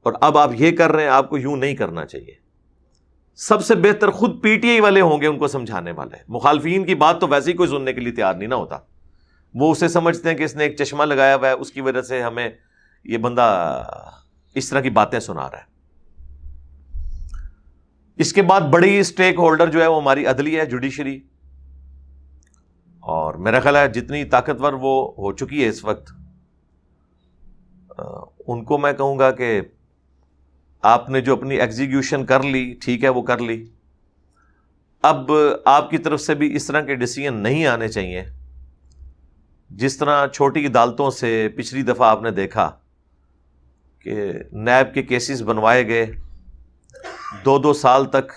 اور اب آپ یہ کر رہے ہیں، آپ کو یوں نہیں کرنا چاہیے. سب سے بہتر خود پی ٹی آئی والے ہوں گے ان کو سمجھانے والے. مخالفین کی بات تو ویسے ہی کوئی سننے کے لیے تیار نہیں نہ ہوتا. وہ اسے سمجھتے ہیں کہ اس نے ایک چشمہ لگایا ہوا ہے، اس کی وجہ سے ہمیں یہ بندہ اس طرح کی باتیں سنا رہا ہے. اس کے بعد بڑی اسٹیک ہولڈر جو ہے وہ ہماری عدلیہ ہے، جوڈیشری، اور میرا خیال ہے جتنی طاقتور وہ ہو چکی ہے اس وقت، ان کو میں کہوں گا کہ آپ نے جو اپنی ایگزیکیوشن کر لی ٹھیک ہے، وہ کر لی، اب آپ کی طرف سے بھی اس طرح کے ڈیسیژن نہیں آنے چاہیے جس طرح چھوٹی عدالتوں سے پچھلی دفعہ آپ نے دیکھا کہ نیب کے کیسز بنوائے گئے، 2 سال تک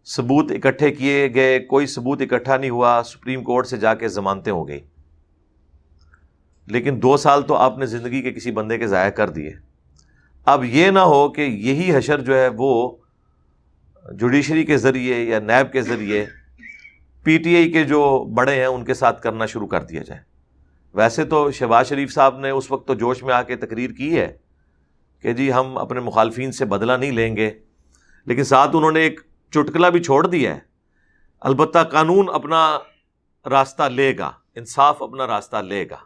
ثبوت اکٹھے کیے گئے، کوئی ثبوت اکٹھا نہیں ہوا، سپریم کورٹ سے جا کے ضمانتیں ہو گئی، لیکن 2 سال تو آپ نے زندگی کے کسی بندے کے ضائع کر دیے۔ اب یہ نہ ہو کہ یہی حشر جو ہے وہ جوڈیشری کے ذریعے یا نیب کے ذریعے پی ٹی آئی کے جو بڑے ہیں ان کے ساتھ کرنا شروع کر دیا جائے۔ ویسے تو شہباز شریف صاحب نے اس وقت تو جوش میں آ کے تقریر کی ہے کہ جی ہم اپنے مخالفین سے بدلہ نہیں لیں گے، لیکن ساتھ انہوں نے ایک چٹکلا بھی چھوڑ دیا ہے، البتہ قانون اپنا راستہ لے گا، انصاف اپنا راستہ لے گا۔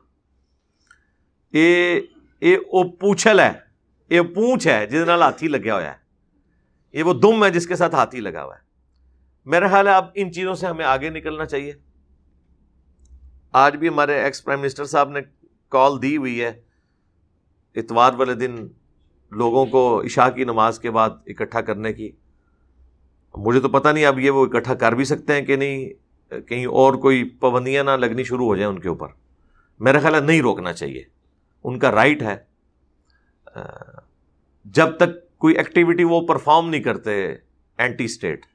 وہ پوچھل ہے، یہ پونچھ ہے جس نال ہاتھی لگیا ہوا ہے، یہ وہ دم ہے جس کے ساتھ ہاتھی لگا ہوا ہے۔ میرا خیال ہے اب ان چیزوں سے ہمیں آگے نکلنا چاہیے۔ آج بھی ہمارے ایکس پرائم منسٹر صاحب نے کال دی ہوئی ہے اتوار والے دن لوگوں کو عشاء کی نماز کے بعد اکٹھا کرنے کی۔ مجھے تو پتہ نہیں اب یہ وہ اکٹھا کر بھی سکتے ہیں کہ نہیں، کہیں اور کوئی پابندیاں نہ لگنی شروع ہو جائیں ان کے اوپر۔ میرا خیال ہے نہیں روکنا چاہیے، ان کا رائٹ ہے۔ جب تک کوئی ایکٹیویٹی وہ پرفارم نہیں کرتے اینٹی اسٹیٹ،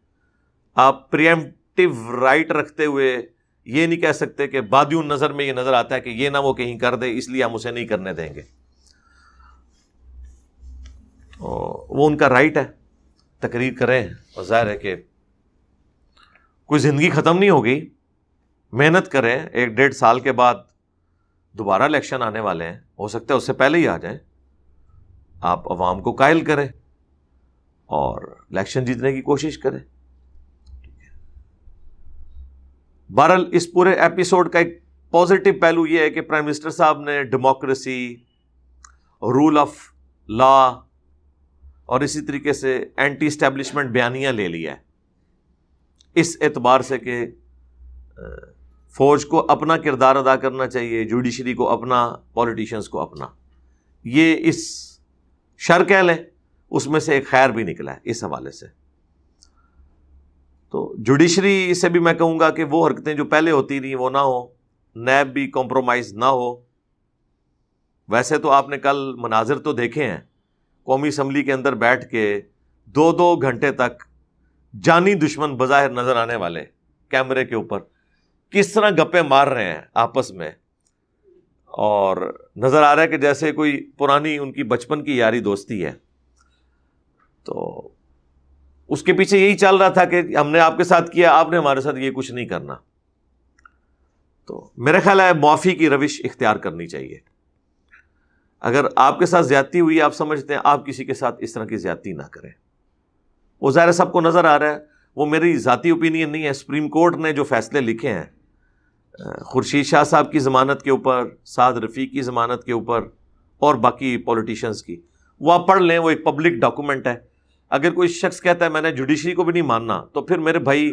آپ پریمپٹیو رائٹ رکھتے ہوئے یہ نہیں کہہ سکتے کہ بادیوں نظر میں یہ نظر آتا ہے کہ یہ نہ وہ کہیں کر دے اس لیے ہم اسے نہیں کرنے دیں گے۔ وہ ان کا رائٹ ہے، تقریر کریں، اور ظاہر ہے کہ کوئی زندگی ختم نہیں ہو گئی، محنت کریں۔ 1-1.5 سال کے بعد دوبارہ الیکشن آنے والے ہیں، ہو سکتا ہے اس سے پہلے ہی آ جائیں۔ آپ عوام کو قائل کریں اور الیکشن جیتنے کی کوشش کریں۔ بہرحال اس پورے ایپیسوڈ کا ایک پازیٹو پہلو یہ ہے کہ پرائم منسٹر صاحب نے ڈیموکریسی، رول آف لا اور اسی طریقے سے اینٹی اسٹیبلشمنٹ بیانیہ لے لیا ہے، اس اعتبار سے کہ فوج کو اپنا کردار ادا کرنا چاہیے، جوڈیشری کو اپنا، پولیٹیشنز کو اپنا۔ یہ اس شر کہہ لیں، اس میں سے ایک خیر بھی نکلا ہے اس حوالے سے۔ تو جوڈیشری سے بھی میں کہوں گا کہ وہ حرکتیں جو پہلے ہوتی رہی وہ نہ ہو، نیب بھی کمپرومائز نہ ہو۔ ویسے تو آپ نے کل مناظر تو دیکھے ہیں، قومی اسمبلی کے اندر بیٹھ کے 2 گھنٹے تک جانی دشمن بظاہر نظر آنے والے کیمرے کے اوپر کس طرح گپے مار رہے ہیں آپس میں، اور نظر آ رہا ہے کہ جیسے کوئی پرانی ان کی بچپن کی یاری دوستی ہے۔ تو اس کے پیچھے یہی چل رہا تھا کہ ہم نے آپ کے ساتھ کیا، آپ نے ہمارے ساتھ یہ کچھ نہیں کرنا۔ تو میرا خیال ہے معافی کی روش اختیار کرنی چاہیے۔ اگر آپ کے ساتھ زیادتی ہوئی، آپ سمجھتے ہیں، آپ کسی کے ساتھ اس طرح کی زیادتی نہ کریں۔ وہ ظاہر سب کو نظر آ رہا ہے، وہ میری ذاتی اوپینین نہیں ہے۔ سپریم کورٹ نے جو فیصلے لکھے ہیں خورشید شاہ صاحب کی ضمانت کے اوپر، سعد رفیق کی ضمانت کے اوپر، اور باقی پولیٹیشنز کی، وہ آپ پڑھ لیں، وہ ایک پبلک ڈاکومنٹ ہے۔ اگر کوئی شخص کہتا ہے میں نے جوڈیشری کو بھی نہیں ماننا، تو پھر میرے بھائی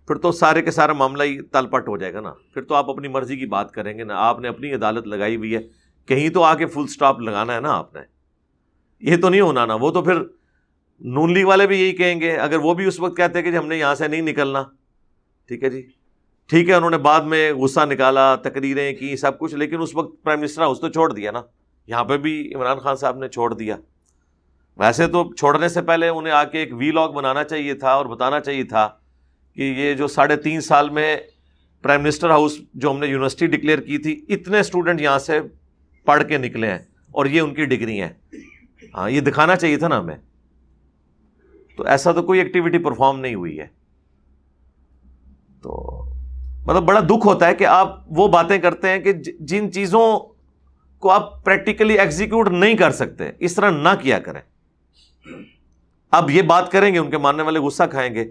پھر تو سارے کے سارا معاملہ ہی تل پٹ ہو جائے گا نا۔ پھر تو آپ اپنی مرضی کی بات کریں گے نا، آپ نے اپنی عدالت لگائی ہوئی ہے، کہیں تو آ کے فل سٹاپ لگانا ہے نا آپ نے، یہ تو نہیں ہونا نا۔ وہ تو پھر نون لیگ والے بھی یہی کہیں گے، اگر وہ بھی اس وقت کہتے ہیں کہ ہم نے یہاں سے نہیں نکلنا، ٹھیک ہے جی، ٹھیک ہے، انہوں نے بعد میں غصہ نکالا، تقریریں کی، سب کچھ، لیکن اس وقت پرائم منسٹر ہاؤس تو چھوڑ دیا نا۔ یہاں پہ بھی عمران خان صاحب نے چھوڑ دیا۔ ویسے تو چھوڑنے سے پہلے انہیں آ کے ایک وی لاگ بنانا چاہیے تھا اور بتانا چاہیے تھا کہ یہ جو 3.5 سال میں پرائم منسٹر ہاؤس جو ہم نے یونیورسٹی ڈکلیئر کی تھی، اتنے اسٹوڈنٹ یہاں سے پڑھ کے نکلے ہیں اور یہ ان کی ڈگری ہیں۔ ہاں، یہ دکھانا چاہیے تھا نا ہمیں۔ تو ایسا تو کوئی ایکٹیویٹی پرفارم نہیں ہوئی ہے۔ تو مطلب بڑا دکھ ہوتا ہے کہ آپ وہ باتیں کرتے ہیں کہ جن چیزوں کو آپ پریکٹیکلی ایگزیکیوٹ نہیں کر سکتے، اس طرح نہ کیا کریں۔ اب یہ بات کریں گے، ان کے ماننے والے غصہ کھائیں گے۔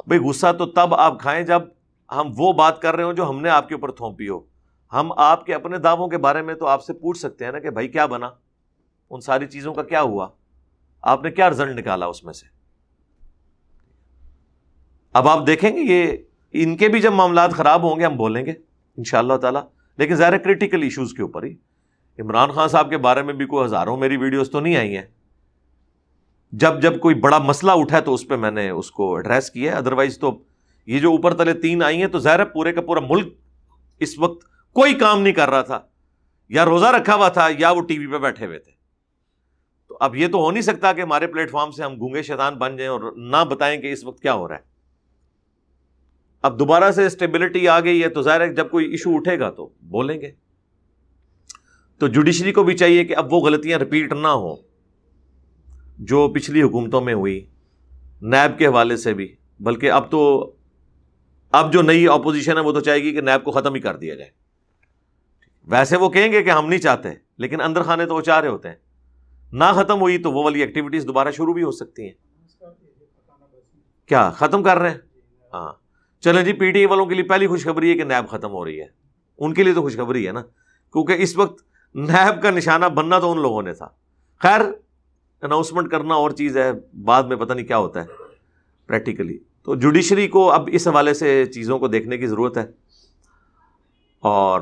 بھئی غصہ تو تب آپ کھائیں جب ہم وہ بات کر رہے ہوں جو ہم نے آپ کے اوپر تھوپی ہو۔ ہم آپ کے اپنے دعووں کے بارے میں تو آپ سے پوچھ سکتے ہیں نا کہ بھائی کیا بنا، ان ساری چیزوں کا کیا ہوا، آپ نے کیا رزلٹ نکالا اس میں سے۔ اب آپ دیکھیں گے یہ ان کے بھی جب معاملات خراب ہوں گے ہم بولیں گے انشاءاللہ تعالیٰ، لیکن ظاہر کرٹیکل ایشوز کے اوپر ہی. عمران خان صاحب کے بارے میں بھی کوئی ہزاروں میری ویڈیوز تو نہیں آئی ہیں، جب کوئی بڑا مسئلہ اٹھا ہے تو اس پہ میں نے اس کو ایڈریس کیا ہے. ادروائز تو یہ جو اوپر تلے 3 آئی ہیں تو ظاہر ہے پورے کا پورا ملک اس وقت کوئی کام نہیں کر رہا تھا، یا روزہ رکھا ہوا تھا یا وہ ٹی وی پہ بیٹھے ہوئے تھے. تو اب یہ تو ہو نہیں سکتا کہ ہمارے پلیٹ فارم سے ہم گونگے شیطان بن جائیں اور نہ بتائیں کہ اس وقت کیا ہو رہا ہے. اب دوبارہ سے اسٹیبلٹی آ گئی ہے تو ظاہر ہے جب کوئی ایشو اٹھے گا تو بولیں گے. تو جوڈیشری کو بھی چاہیے کہ اب وہ غلطیاں رپیٹ نہ ہوں جو پچھلی حکومتوں میں ہوئی نیب کے حوالے سے بھی، بلکہ اب جو نئی اپوزیشن ہے وہ تو چاہے گی کہ نیب کو ختم ہی کر دیا جائے. ویسے وہ کہیں گے کہ ہم نہیں چاہتے، لیکن اندر خانے تو وہ چاہ رہے ہوتے ہیں. نہ ختم ہوئی تو وہ والی ایکٹیویٹیز دوبارہ شروع بھی ہو سکتی ہیں. کیا ختم کر رہے ہیں؟ ہاں چلیں جی، پی ٹی آئی والوں کے لیے پہلی خوشخبری ہے کہ نیب ختم ہو رہی ہے. ان کے لیے تو خوشخبری ہے نا، کیونکہ اس وقت نیب کا نشانہ بننا تو ان لوگوں نے تھا. خیر اناؤنسمنٹ کرنا اور چیز ہے، بعد میں پتہ نہیں کیا ہوتا ہے پریکٹیکلی. تو جوڈیشری کو اب اس حوالے سے چیزوں کو دیکھنے کی ضرورت ہے. اور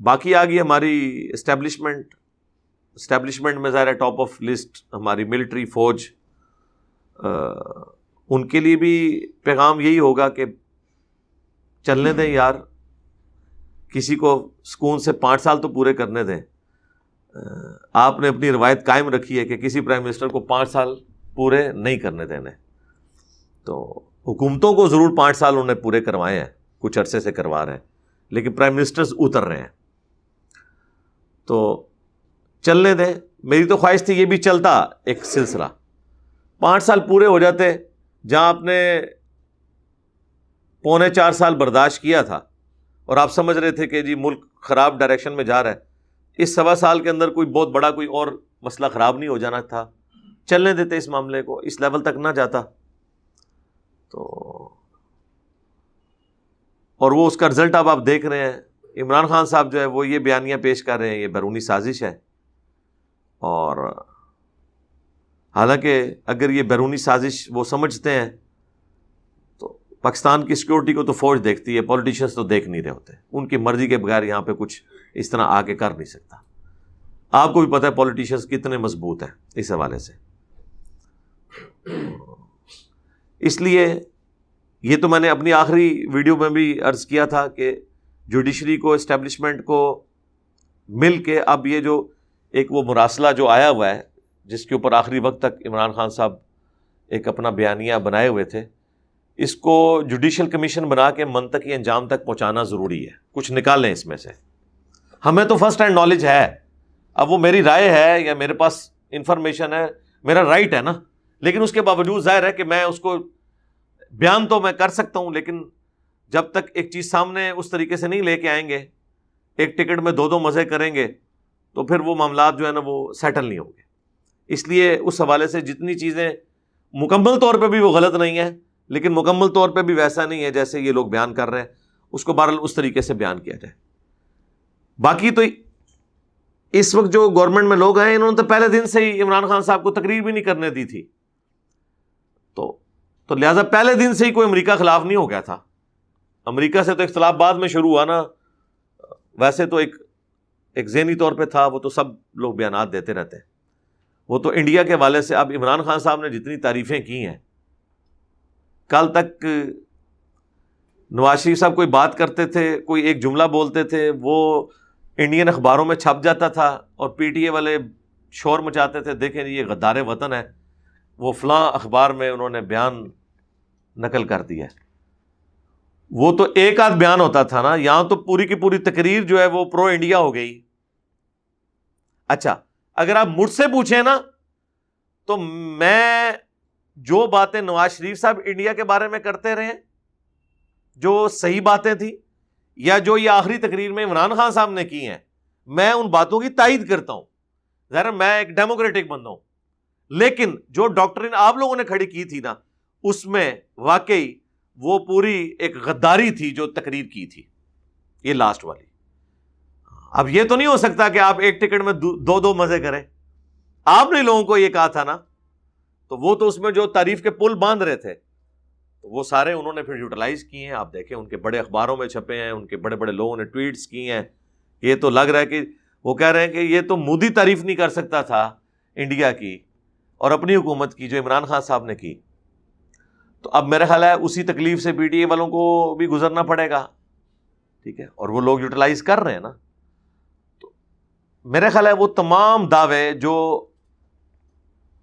باقی آ گئی ہماری اسٹیبلشمنٹ میں ظاہر ہے ٹاپ آف لسٹ ہماری ملٹری فوج. ان کے لیے بھی پیغام یہی ہوگا کہ چلنے دیں یار، کسی کو سکون سے 5 سال تو پورے کرنے دیں. آپ نے اپنی روایت قائم رکھی ہے کہ کسی پرائم منسٹر کو 5 سال پورے نہیں کرنے دینے. تو حکومتوں کو ضرور 5 سال انہوں نے پورے کروائے ہیں، کچھ عرصے سے کروا رہے ہیں، لیکن پرائم منسٹرز اتر رہے ہیں. تو چلنے دیں. میری تو خواہش تھی یہ بھی چلتا ایک سلسلہ، 5 سال پورے ہو جاتے. جہاں آپ نے 3.25 سال برداشت کیا تھا اور آپ سمجھ رہے تھے کہ جی ملک خراب ڈائریکشن میں جا رہا ہے، اس 1.25 سال کے اندر کوئی بہت بڑا کوئی اور مسئلہ خراب نہیں ہو جانا تھا، چلنے دیتے اس معاملے کو، اس لیول تک نہ جاتا. تو اور وہ اس کا رزلٹ اب آپ دیکھ رہے ہیں. عمران خان صاحب جو ہے وہ یہ بیانیاں پیش کر رہے ہیں یہ بیرونی سازش ہے. اور حالانکہ اگر یہ بیرونی سازش وہ سمجھتے ہیں تو پاکستان کی سیکورٹی کو تو فوج دیکھتی ہے، پولیٹیشنز تو دیکھ نہیں رہے ہوتے. ان کی مرضی کے بغیر یہاں پہ کچھ اس طرح آ کے کر نہیں سکتا. آپ کو بھی پتہ ہے پولیٹیشنز کتنے مضبوط ہیں اس حوالے سے. اس لیے یہ تو میں نے اپنی آخری ویڈیو میں بھی عرض کیا تھا کہ جوڈیشری کو، اسٹیبلشمنٹ کو مل کے اب یہ جو ایک وہ مراسلہ جو آیا ہوا ہے جس کے اوپر آخری وقت تک عمران خان صاحب ایک اپنا بیانیہ بنائے ہوئے تھے، اس کو جوڈیشل کمیشن بنا کے منطقی انجام تک پہنچانا ضروری ہے. کچھ نکالیں اس میں سے. ہمیں تو فرسٹ ہینڈ نالج ہے، اب وہ میری رائے ہے یا میرے پاس انفارمیشن ہے، میرا رائٹ ہے نا، لیکن اس کے باوجود ظاہر ہے کہ میں اس کو بیان تو میں کر سکتا ہوں، لیکن جب تک ایک چیز سامنے اس طریقے سے نہیں لے کے آئیں گے، ایک ٹکٹ میں 2 مزے کریں گے تو پھر وہ معاملات جو ہے نا وہ سیٹل نہیں ہوں گے. اس لیے اس حوالے سے جتنی چیزیں مکمل طور پہ بھی وہ غلط نہیں ہیں، لیکن مکمل طور پہ بھی ویسا نہیں ہے جیسے یہ لوگ بیان کر رہے ہیں، اس کو بہرحال اس طریقے سے بیان کیا جائے. باقی تو اس وقت جو گورنمنٹ میں لوگ ہیں انہوں نے تو پہلے دن سے ہی عمران خان صاحب کو تقریر بھی نہیں کرنے دی تھی. تو لہٰذا پہلے دن سے ہی کوئی امریکہ خلاف نہیں ہو گیا تھا. امریکہ سے تو اختلاف بعد میں شروع ہوا نا، ویسے تو ایک ذہنی طور پہ تھا، وہ تو سب لوگ بیانات دیتے رہتے ہیں. وہ تو انڈیا کے حوالے سے اب عمران خان صاحب نے جتنی تعریفیں کی ہیں، کل تک نواز شریف صاحب کوئی بات کرتے تھے، کوئی ایک جملہ بولتے تھے، وہ انڈین اخباروں میں چھپ جاتا تھا اور پی ٹی اے والے شور مچاتے تھے، دیکھیں یہ غدار وطن ہے، وہ فلاں اخبار میں انہوں نے بیان نقل کر دیا. وہ تو ایک آدھ بیان ہوتا تھا نا، یہاں تو پوری کی پوری تقریر جو ہے وہ پرو انڈیا ہو گئی. اچھا اگر آپ مجھ سے پوچھیں نا تو میں جو باتیں نواز شریف صاحب انڈیا کے بارے میں کرتے رہے جو صحیح باتیں تھیں، یا جو یہ آخری تقریر میں عمران خان صاحب نے کی ہیں، میں ان باتوں کی تائید کرتا ہوں. ظاہر میں ایک ڈیموکریٹک بندہ ہوں، لیکن جو ڈاکٹرین آپ لوگوں نے کھڑی کی تھی نا، اس میں واقعی وہ پوری ایک غداری تھی جو تقریر کی تھی یہ لاسٹ والی. اب یہ تو نہیں ہو سکتا کہ آپ ایک ٹکٹ میں 2 مزے کریں. آپ نے لوگوں کو یہ کہا تھا نا، تو وہ تو اس میں جو تعریف کے پل باندھ رہے تھے، وہ سارے انہوں نے پھر یوٹیلائز کیے ہیں. آپ دیکھیں ان کے بڑے اخباروں میں چھپے ہیں, ان کے بڑے بڑے لوگوں نے ٹویٹس کیے ہیں. یہ تو لگ رہا ہے کہ وہ کہہ رہے ہیں کہ یہ تو مودی تعریف نہیں کر سکتا تھا انڈیا کی اور اپنی حکومت کی جو عمران خان صاحب نے کی. تو اب میرا خیال ہے اسی تکلیف سے پی ٹی اے والوں کو بھی گزرنا پڑے گا. ٹھیک ہے, اور وہ لوگ یوٹیلائز کر رہے ہیں نا. تو میرا خیال ہے وہ تمام دعوے جو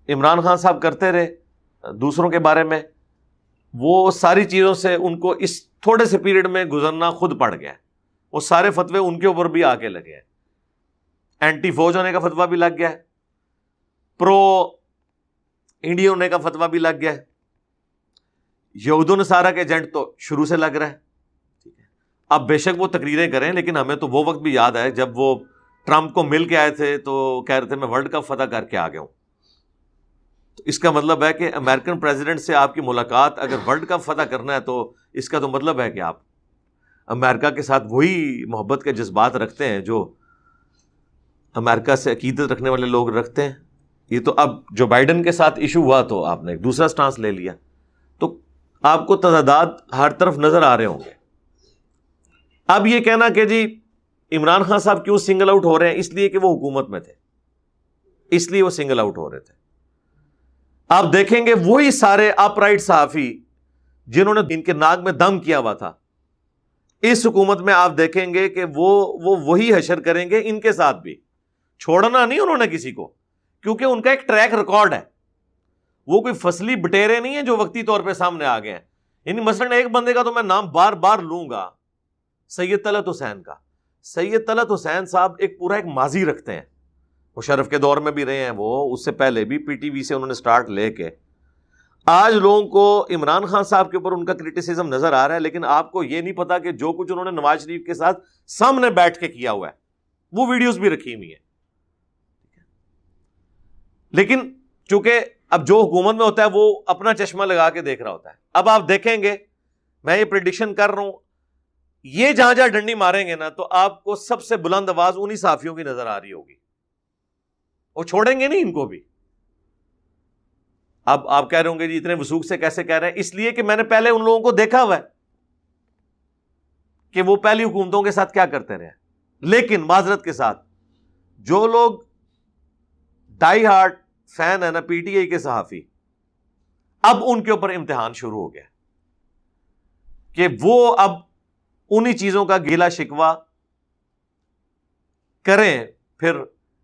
عمران خان صاحب کرتے رہے دوسروں کے بارے میں, وہ ساری چیزوں سے ان کو اس تھوڑے سے پیریڈ میں گزرنا خود پڑ گیا. وہ سارے فتوے ان کے اوپر بھی آ کے لگے ہیں. اینٹی فوج ہونے کا فتویٰ بھی لگ گیا ہے, پرو انڈیا ہونے کا فتویٰ بھی لگ گیا ہے, یہود و نصارہ کے ایجنٹ تو شروع سے لگ رہا ہے. ٹھیک ہے, اب بے شک وہ تقریریں کریں, لیکن ہمیں تو وہ وقت بھی یاد ہے جب وہ ٹرمپ کو مل کے آئے تھے تو کہہ رہے تھے میں ورلڈ کپ فتح کر کے آ گیا ہوں. تو اس کا مطلب ہے کہ امریکن پریزیڈنٹ سے آپ کی ملاقات اگر ورلڈ کپ فتح کرنا ہے تو اس کا تو مطلب ہے کہ آپ امریکہ کے ساتھ وہی محبت کے جذبات رکھتے ہیں جو امریکہ سے عقیدت رکھنے والے لوگ رکھتے ہیں. یہ تو اب جو بائیڈن کے ساتھ ایشو ہوا تو آپ نے ایک دوسرا سٹانس لے لیا, تو آپ کو تضادات ہر طرف نظر آ رہے ہوں گے. اب یہ کہنا کہ جی عمران خان صاحب کیوں سنگل آؤٹ ہو رہے ہیں, اس لیے کہ وہ حکومت میں تھے, اس لیے وہ سنگل آؤٹ ہو رہے تھے. آپ دیکھیں گے وہی سارے اپ رائٹ صحافی جنہوں نے ان کے ناک میں دم کیا ہوا تھا, اس حکومت میں آپ دیکھیں گے کہ وہ وہی حشر کریں گے ان کے ساتھ بھی. چھوڑنا نہیں انہوں نے کسی کو, کیونکہ ان کا ایک ٹریک ریکارڈ ہے. وہ کوئی فصلی بٹیرے نہیں ہیں جو وقتی طور پہ سامنے آ گئے ہیں. یعنی مثلاً ایک بندے کا تو میں نام بار بار لوں گا, سید طلعت حسین کا. سید طلعت حسین صاحب ایک پورا ایک ماضی رکھتے ہیں. مشرف کے دور میں بھی رہے ہیں, وہ اس سے پہلے بھی پی ٹی وی سے انہوں نے سٹارٹ لے کے آج لوگوں کو عمران خان صاحب کے اوپر ان کا کرٹیسزم نظر آ رہا ہے. لیکن آپ کو یہ نہیں پتا کہ جو کچھ انہوں نے نواز شریف کے ساتھ سامنے بیٹھ کے کیا ہوا ہے, وہ ویڈیوز بھی رکھی ہوئی ہیں. لیکن چونکہ اب جو حکومت میں ہوتا ہے وہ اپنا چشمہ لگا کے دیکھ رہا ہوتا ہے. اب آپ دیکھیں گے, میں یہ پریڈکشن کر رہا ہوں, یہ جہاں جہاں ڈنڈی ماریں گے نا تو آپ کو سب سے بلند آواز انہی صحافیوں کی نظر آ رہی ہوگی. وہ چھوڑیں گے نہیں ان کو بھی. اب آپ کہہ رہے ہوں گے جی اتنے وثوق سے کیسے کہہ رہے ہیں, اس لیے کہ میں نے پہلے ان لوگوں کو دیکھا ہوا ہے کہ وہ پہلی حکومتوں کے ساتھ کیا کرتے رہے. لیکن معذرت کے ساتھ جو لوگ ڈائی ہارٹ فین ہے نا پی ٹی آئی کے صحافی, اب ان کے اوپر امتحان شروع ہو گیا کہ وہ اب انہی چیزوں کا گیلا شکوہ کریں. پھر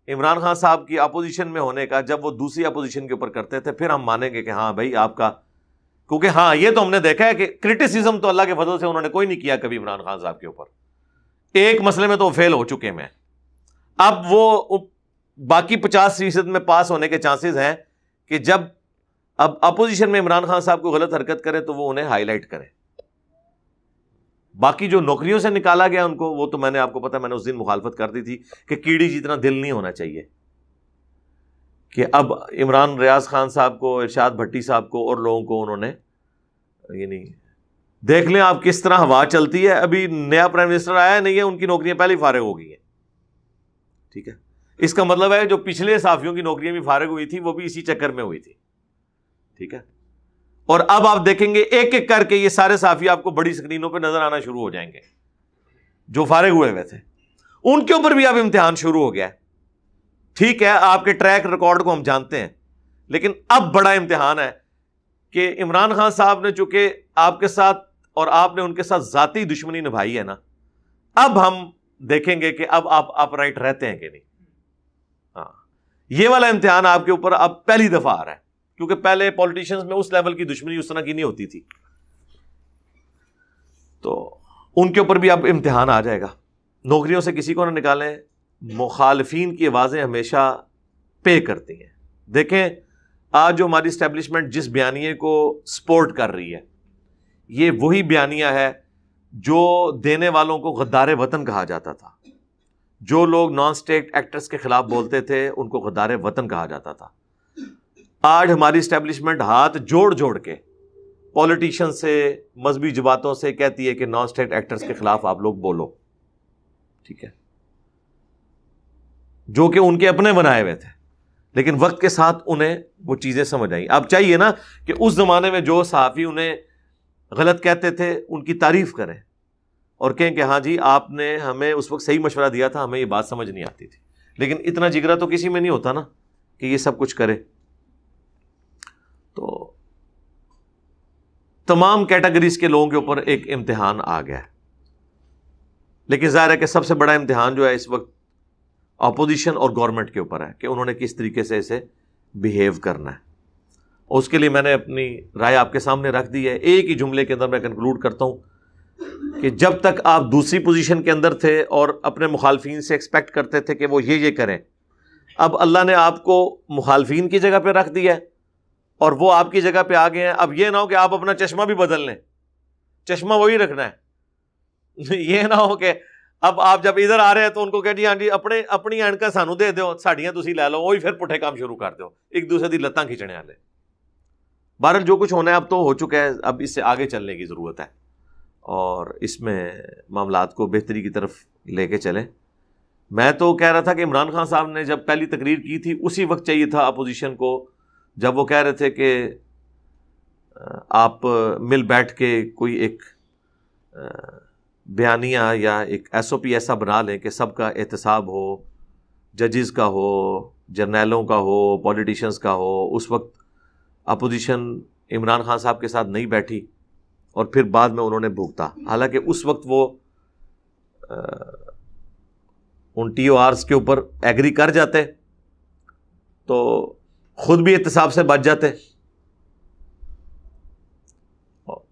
عمران خان صاحب کی اپوزیشن میں ہونے کا جب وہ دوسری اپوزیشن کے اوپر کرتے تھے, پھر ہم مانیں گے کہ ہاں بھائی آپ کا, کیونکہ ہاں یہ تو ہم نے دیکھا ہے کہ کرٹیسزم تو اللہ کے فضل سے انہوں نے کوئی نہیں کیا کبھی عمران خان صاحب کے اوپر. ایک مسئلے میں تو وہ فیل ہو چکے ہیں. اب وہ باقی 50% میں پاس ہونے کے چانسز ہیں کہ جب اب اپوزیشن میں عمران خان صاحب کو غلط حرکت کرے تو وہ انہیں ہائی لائٹ کرے. باقی جو نوکریوں سے نکالا گیا ان کو, وہ تو میں نے آپ کو پتا, میں نے اس دن مخالفت کر دی تھی کہ کیڑی جتنا دل نہیں ہونا چاہیے کہ اب عمران ریاض خان صاحب کو, ارشاد بھٹی صاحب کو اور لوگوں کو انہوں نے, یعنی دیکھ لیں آپ کس طرح ہوا چلتی ہے. ابھی نیا پرائم منسٹر آیا نہیں ہے, ان کی نوکریاں پہلے ہی فارغ ہو گئی ہیں. ٹھیک ہے, اس کا مطلب ہے جو پچھلے صحافیوں کی نوکریاں بھی فارغ ہوئی تھی وہ بھی اسی چکر میں ہوئی تھی. ٹھیک ہے, اور اب آپ دیکھیں گے ایک ایک کر کے یہ سارے صحافی آپ کو بڑی سکرینوں پہ نظر آنا شروع ہو جائیں گے جو فارغ ہوئے ہوئے تھے. ان کے اوپر بھی اب امتحان شروع ہو گیا ہے. ٹھیک ہے, آپ کے ٹریک ریکارڈ کو ہم جانتے ہیں, لیکن اب بڑا امتحان ہے کہ عمران خان صاحب نے چونکہ آپ کے ساتھ اور آپ نے ان کے ساتھ ذاتی دشمنی نبھائی ہے نا, اب ہم دیکھیں گے کہ اب آپ اپ رائٹ رہتے ہیں کہ نہیں. ہاں, یہ والا امتحان آپ کے اوپر اب پہلی دفعہ آ رہا ہے, کیونکہ پہلے پولیٹیشنز میں اس لیول کی دشمنی اس طرح کی نہیں ہوتی تھی. تو ان کے اوپر بھی اب امتحان آ جائے گا. نوکریوں سے کسی کو نہ نکالیں, مخالفین کی آوازیں ہمیشہ پے کرتی ہیں. دیکھیں آج جو ہماری اسٹیبلشمنٹ جس بیانیے کو سپورٹ کر رہی ہے, یہ وہی بیانیہ ہے جو دینے والوں کو غدار وطن کہا جاتا تھا. جو لوگ نان اسٹیٹ ایکٹرز کے خلاف بولتے تھے ان کو غدار وطن کہا جاتا تھا. آج ہماری اسٹیبلشمنٹ ہاتھ جوڑ جوڑ کے پولیٹیشین سے, مذہبی جماعتوں سے کہتی ہے کہ نان اسٹیٹ ایکٹرز کے خلاف آپ لوگ بولو. ٹھیک ہے, جو کہ ان کے اپنے بنائے ہوئے تھے, لیکن وقت کے ساتھ انہیں وہ چیزیں سمجھ آئیں. اب چاہیے نا کہ اس زمانے میں جو صحافی انہیں غلط کہتے تھے ان کی تعریف کریں اور کہیں کہ ہاں جی آپ نے ہمیں اس وقت صحیح مشورہ دیا تھا، ہمیں یہ بات سمجھ نہیں آتی تھی. لیکن اتنا جگرا تو کسی میں نہیں ہوتا نا کہ یہ سب کچھ کرے. تو تمام کیٹیگریز کے لوگوں کے اوپر ایک امتحان آ گیا ہے. لیکن ظاہر ہے کہ سب سے بڑا امتحان جو ہے اس وقت اپوزیشن اور گورنمنٹ کے اوپر ہے کہ انہوں نے کس طریقے سے اسے بیہیو کرنا ہے. اور اس کے لیے میں نے اپنی رائے آپ کے سامنے رکھ دی ہے. ایک ہی جملے کے اندر میں کنکلوڈ کرتا ہوں کہ جب تک آپ دوسری پوزیشن کے اندر تھے اور اپنے مخالفین سے ایکسپیکٹ کرتے تھے کہ وہ یہ کریں، اب اللہ نے آپ کو مخالفین کی جگہ پہ رکھ دیا ہے اور وہ آپ کی جگہ پہ آ گئے ہیں. اب یہ نہ ہو کہ آپ اپنا چشمہ بھی بدل لیں، چشمہ وہی رکھنا ہے. یہ نہ ہو کہ اب آپ جب ادھر آ رہے ہیں تو ان کو کہ جی ہاں جی اپنی اینکا سانو دے دو، ساڑیاں تسی لے لو، وہی پھر پٹھے کام شروع کر دو، ایک دوسرے دی لتاں کھچنے والے. بہرحال جو کچھ ہونا ہے اب تو ہو چکا ہے، اب اس سے آگے چلنے کی ضرورت ہے اور اس میں معاملات کو بہتری کی طرف لے کے چلیں. میں تو کہہ رہا تھا کہ عمران خان صاحب نے جب پہلی تقریر کی تھی اسی وقت چاہیے تھا اپوزیشن کو، جب وہ کہہ رہے تھے کہ آپ مل بیٹھ کے کوئی ایک بیانیہ یا ایک ایس او پی ایسا بنا لیں کہ سب کا احتساب ہو، ججز کا ہو، جرنیلوں کا ہو، پولیٹیشنز کا ہو. اس وقت اپوزیشن عمران خان صاحب کے ساتھ نہیں بیٹھی اور پھر بعد میں انہوں نے بھگتا. حالانکہ اس وقت وہ ان ٹی او آرز کے اوپر ایگری کر جاتے تو خود بھی احتساب سے بچ جاتے.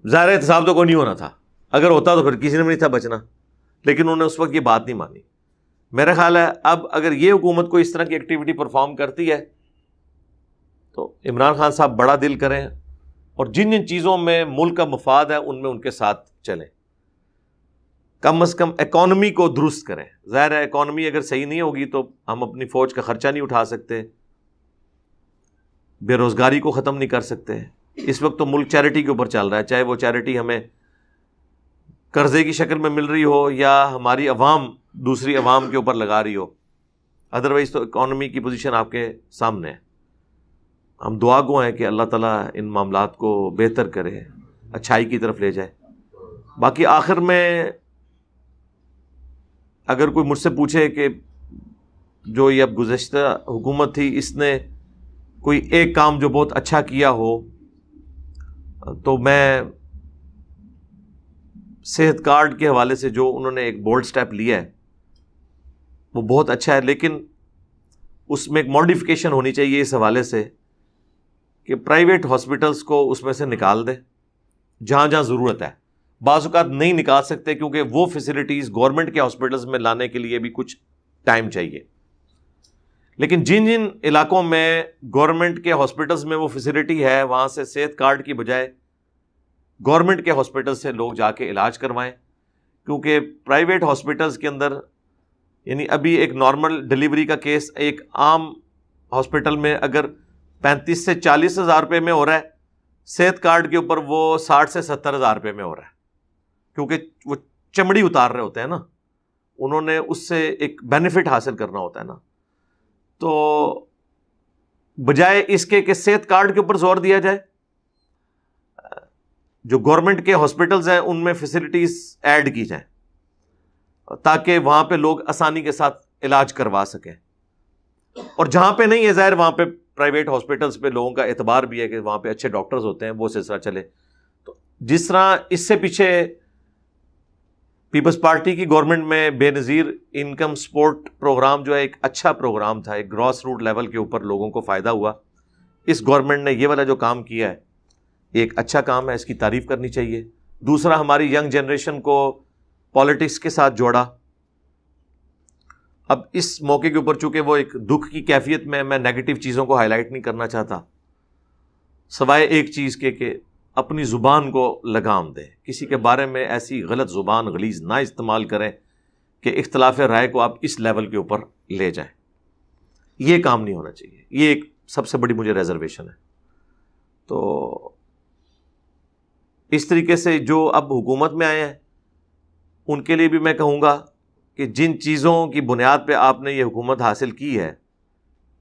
ظاہر احتساب تو کوئی نہیں ہونا تھا، اگر ہوتا تو پھر کسی نے بھی نہیں تھا بچنا، لیکن انہوں نے اس وقت یہ بات نہیں مانی. میرا خیال ہے اب اگر یہ حکومت کو اس طرح کی ایکٹیویٹی پرفارم کرتی ہے تو عمران خان صاحب بڑا دل کریں اور جن جن چیزوں میں ملک کا مفاد ہے ان میں ان کے ساتھ چلیں. کم از کم اکانومی کو درست کریں. ظاہر ہے اکانومی اگر صحیح نہیں ہوگی تو ہم اپنی فوج کا خرچہ نہیں اٹھا سکتے، بے روزگاری کو ختم نہیں کر سکتے. اس وقت تو ملک چیریٹی کے اوپر چل رہا ہے، چاہے وہ چیریٹی ہمیں قرضے کی شکل میں مل رہی ہو یا ہماری عوام دوسری عوام کے اوپر لگا رہی ہو. ادروائز تو اکانومی کی پوزیشن آپ کے سامنے ہے. ہم دعا گو ہیں کہ اللہ تعالیٰ ان معاملات کو بہتر کرے، اچھائی کی طرف لے جائے. باقی آخر میں اگر کوئی مجھ سے پوچھے کہ جو یہ اب گزشتہ حکومت تھی اس نے کوئی ایک کام جو بہت اچھا کیا ہو تو میں صحت کارڈ کے حوالے سے جو انہوں نے ایک بولڈ سٹیپ لیا ہے وہ بہت اچھا ہے، لیکن اس میں ایک ماڈیفیکیشن ہونی چاہیے اس حوالے سے کہ پرائیویٹ ہاسپٹلس کو اس میں سے نکال دے جہاں جہاں ضرورت ہے. بعض اوقات نہیں نکال سکتے کیونکہ وہ فیسلٹیز گورنمنٹ کے ہاسپٹلس میں لانے کے لیے بھی کچھ ٹائم چاہیے. لیکن جن جن علاقوں میں گورنمنٹ کے ہاسپٹلس میں وہ فیسلٹی ہے وہاں سے صحت کارڈ کی بجائے گورنمنٹ کے ہاسپٹل سے لوگ جا کے علاج کروائیں. کیونکہ پرائیویٹ ہاسپٹلس کے اندر یعنی ابھی ایک نارمل ڈلیوری کا کیس ایک عام ہاسپٹل میں اگر 35 سے 40 ہزار روپے میں ہو رہا ہے، صحت کارڈ کے اوپر وہ 60 سے 70 ہزار روپے میں ہو رہا ہے. کیونکہ وہ چمڑی اتار رہے ہوتے ہیں نا، انہوں نے اس سے ایک بینیفٹ حاصل کرنا ہوتا ہے نا. تو بجائے اس کے کہ صحت کارڈ کے اوپر زور دیا جائے، جو گورنمنٹ کے ہاسپٹلز ہیں ان میں فیسلٹیز ایڈ کی جائیں تاکہ وہاں پہ لوگ آسانی کے ساتھ علاج کروا سکیں. اور جہاں پہ نہیں ہے ظاہر وہاں پہ پرائیویٹ ہاسپٹلز پہ لوگوں کا اعتبار بھی ہے کہ وہاں پہ اچھے ڈاکٹرز ہوتے ہیں، وہ سلسلہ چلے. تو جس طرح اس سے پیچھے پیپلز پارٹی کی گورنمنٹ میں بے نظیر انکم سپورٹ پروگرام جو ہے ایک اچھا پروگرام تھا، ایک گراس روٹ لیول کے اوپر لوگوں کو فائدہ ہوا. اس گورنمنٹ نے یہ والا جو کام کیا ہے ایک اچھا کام ہے، اس کی تعریف کرنی چاہیے. دوسرا ہماری ینگ جنریشن کو پالیٹکس کے ساتھ جوڑا. اب اس موقع کے اوپر چونکہ وہ ایک دکھ کی کیفیت میں نیگیٹو چیزوں کو ہائی لائٹ نہیں کرنا چاہتا، سوائے ایک چیز کے کہ اپنی زبان کو لگام دیں، کسی کے بارے میں ایسی غلط زبان غلیظ نہ استعمال کریں کہ اختلاف رائے کو آپ اس لیول کے اوپر لے جائیں. یہ کام نہیں ہونا چاہیے. یہ ایک سب سے بڑی مجھے ریزرویشن ہے. تو اس طریقے سے جو اب حکومت میں آئے ہیں ان کے لیے بھی میں کہوں گا کہ جن چیزوں کی بنیاد پہ آپ نے یہ حکومت حاصل کی ہے،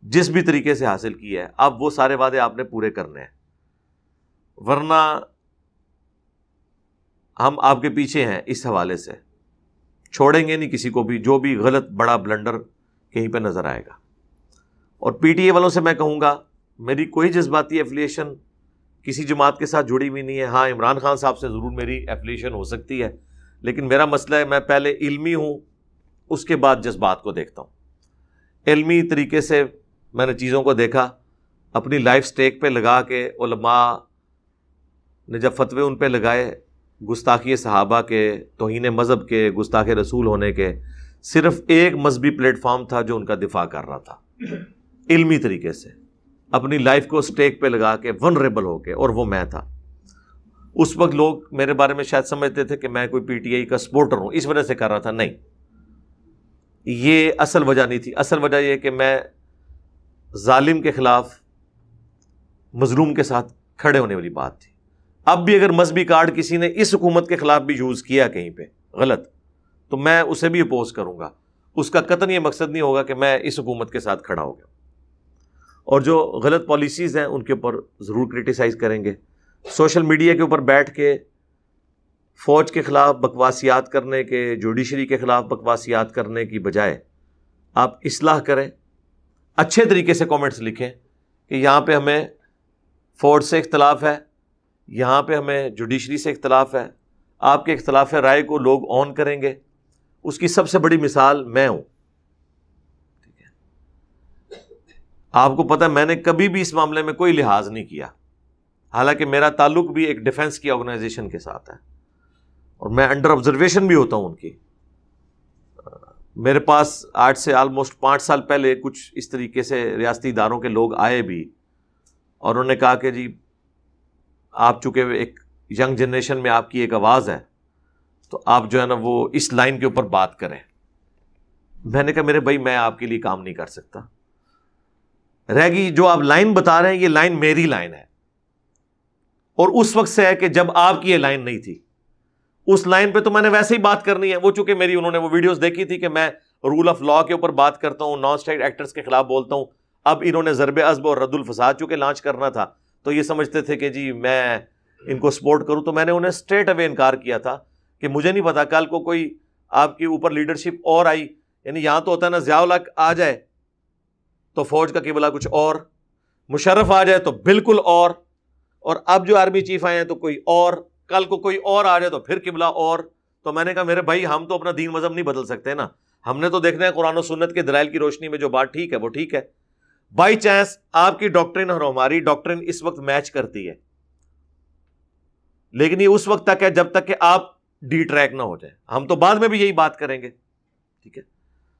جس بھی طریقے سے حاصل کی ہے، اب وہ سارے وعدے آپ نے پورے کرنے ہیں. ورنہ ہم آپ کے پیچھے ہیں اس حوالے سے، چھوڑیں گے نہیں کسی کو بھی جو بھی غلط بڑا بلنڈر کہیں پہ نظر آئے گا۔ اور پی ٹی اے والوں سے میں کہوں گا، میری کوئی جذباتی ایفیلیشن کسی جماعت کے ساتھ جڑی ہوئی نہیں ہے۔ ہاں عمران خان صاحب سے ضرور میری ایفیلیشن ہو سکتی ہے، لیکن میرا مسئلہ ہے میں پہلے علمی ہوں، اس کے بعد جذبات کو دیکھتا ہوں۔ علمی طریقے سے میں نے چیزوں کو دیکھا، اپنی لائف سٹیک پہ لگا کے علماء نے جب فتوے ان پہ لگائے گستاخی صحابہ کے، توہین مذہب کے، گستاخ رسول ہونے کے، صرف ایک مذہبی پلیٹ فارم تھا جو ان کا دفاع کر رہا تھا علمی طریقے سے، اپنی لائف کو سٹیک پہ لگا کے ونریبل ہو کے، اور وہ میں تھا۔ اس وقت لوگ میرے بارے میں شاید سمجھتے تھے کہ میں کوئی پی ٹی آئی کا سپورٹر ہوں، اس وجہ سے کر رہا تھا۔ نہیں، یہ اصل وجہ نہیں تھی۔ اصل وجہ یہ کہ میں ظالم کے خلاف مظلوم کے ساتھ کھڑے ہونے والی بات تھی۔ اب بھی اگر مذہبی کارڈ کسی نے اس حکومت کے خلاف بھی یوز کیا کہیں پہ غلط، تو میں اسے بھی اپوز کروں گا۔ اس کا قطعاً یہ مقصد نہیں ہوگا کہ میں اس حکومت کے ساتھ کھڑا ہو گیا، اور جو غلط پالیسیز ہیں ان کے اوپر ضرور کرٹیسائز کریں گے۔ سوشل میڈیا کے اوپر بیٹھ کے فوج کے خلاف بکواسیات کرنے کے، جوڈیشری کے خلاف بکواسیات کرنے کی بجائے آپ اصلاح کریں، اچھے طریقے سے کامنٹس لکھیں کہ یہاں پہ ہمیں فوج سے اختلاف ہے، یہاں پہ ہمیں جوڈیشری سے اختلاف ہے۔ آپ کے اختلاف رائے کو لوگ آن کریں گے، اس کی سب سے بڑی مثال میں ہوں۔ ٹھیک ہے، آپ کو پتہ ہے میں نے کبھی بھی اس معاملے میں کوئی لحاظ نہیں کیا، حالانکہ میرا تعلق بھی ایک ڈیفنس کی آرگنائزیشن کے ساتھ ہے، اور میں انڈر آبزرویشن بھی ہوتا ہوں ان کی۔ میرے پاس آج سے آلموسٹ 5 سال پہلے کچھ اس طریقے سے ریاستی اداروں کے لوگ آئے بھی، اور انہوں نے کہا کہ جی آپ چونکہ ایک ینگ جنریشن میں آپ کی ایک آواز ہے، تو آپ جو ہے نا وہ اس لائن کے اوپر بات کریں۔ میں نے کہا میرے بھائی میں آپ کے لیے کام نہیں کر سکتا، رہ گئی جو آپ لائن بتا رہے ہیں، یہ لائن میری لائن ہے، اور اس وقت سے ہے کہ جب آپ کی یہ لائن نہیں تھی، اس لائن پہ تو میں نے ویسے ہی بات کرنی ہے۔ وہ چونکہ میری انہوں نے وہ ویڈیوز دیکھی تھی کہ میں رول آف لاء کے اوپر بات کرتا ہوں، نان اسٹیٹ ایکٹرز کے خلاف بولتا ہوں۔ اب انہوں نے ضرب عضب اور رد الفساد چونکہ لانچ کرنا تھا، تو یہ سمجھتے تھے کہ جی میں ان کو سپورٹ کروں، تو میں نے انہیں اسٹریٹ اوے انکار کیا تھا کہ مجھے نہیں پتا کل کو کوئی آپ کے اوپر لیڈرشپ اور آئی، یعنی یہاں تو ہوتا ہے نا ضیاء الحق آ جائے تو فوج کا قبلہ کچھ اور، مشرف آ جائے تو بالکل اور اب جو آرمی چیف آئے ہیں تو کوئی اور، کل کو کوئی اور آ جائے تو پھر قبلہ اور۔ تو میں نے کہا میرے بھائی ہم تو اپنا دین مذہب نہیں بدل سکتے نا، ہم نے تو دیکھنا ہے قرآن و سنت کے دلائل کی روشنی میں جو بات ٹھیک ہے وہ ٹھیک ہے۔ بائی چانس آپ کی ڈاکٹرن اور ہماری ڈاکٹرن اس وقت میچ کرتی ہے، لیکن یہ اس وقت تک ہے جب تک کہ آپ ڈی ٹریک نہ ہو جائیں۔ ہم تو بعد میں بھی یہی بات کریں گے، ٹھیک ہے؟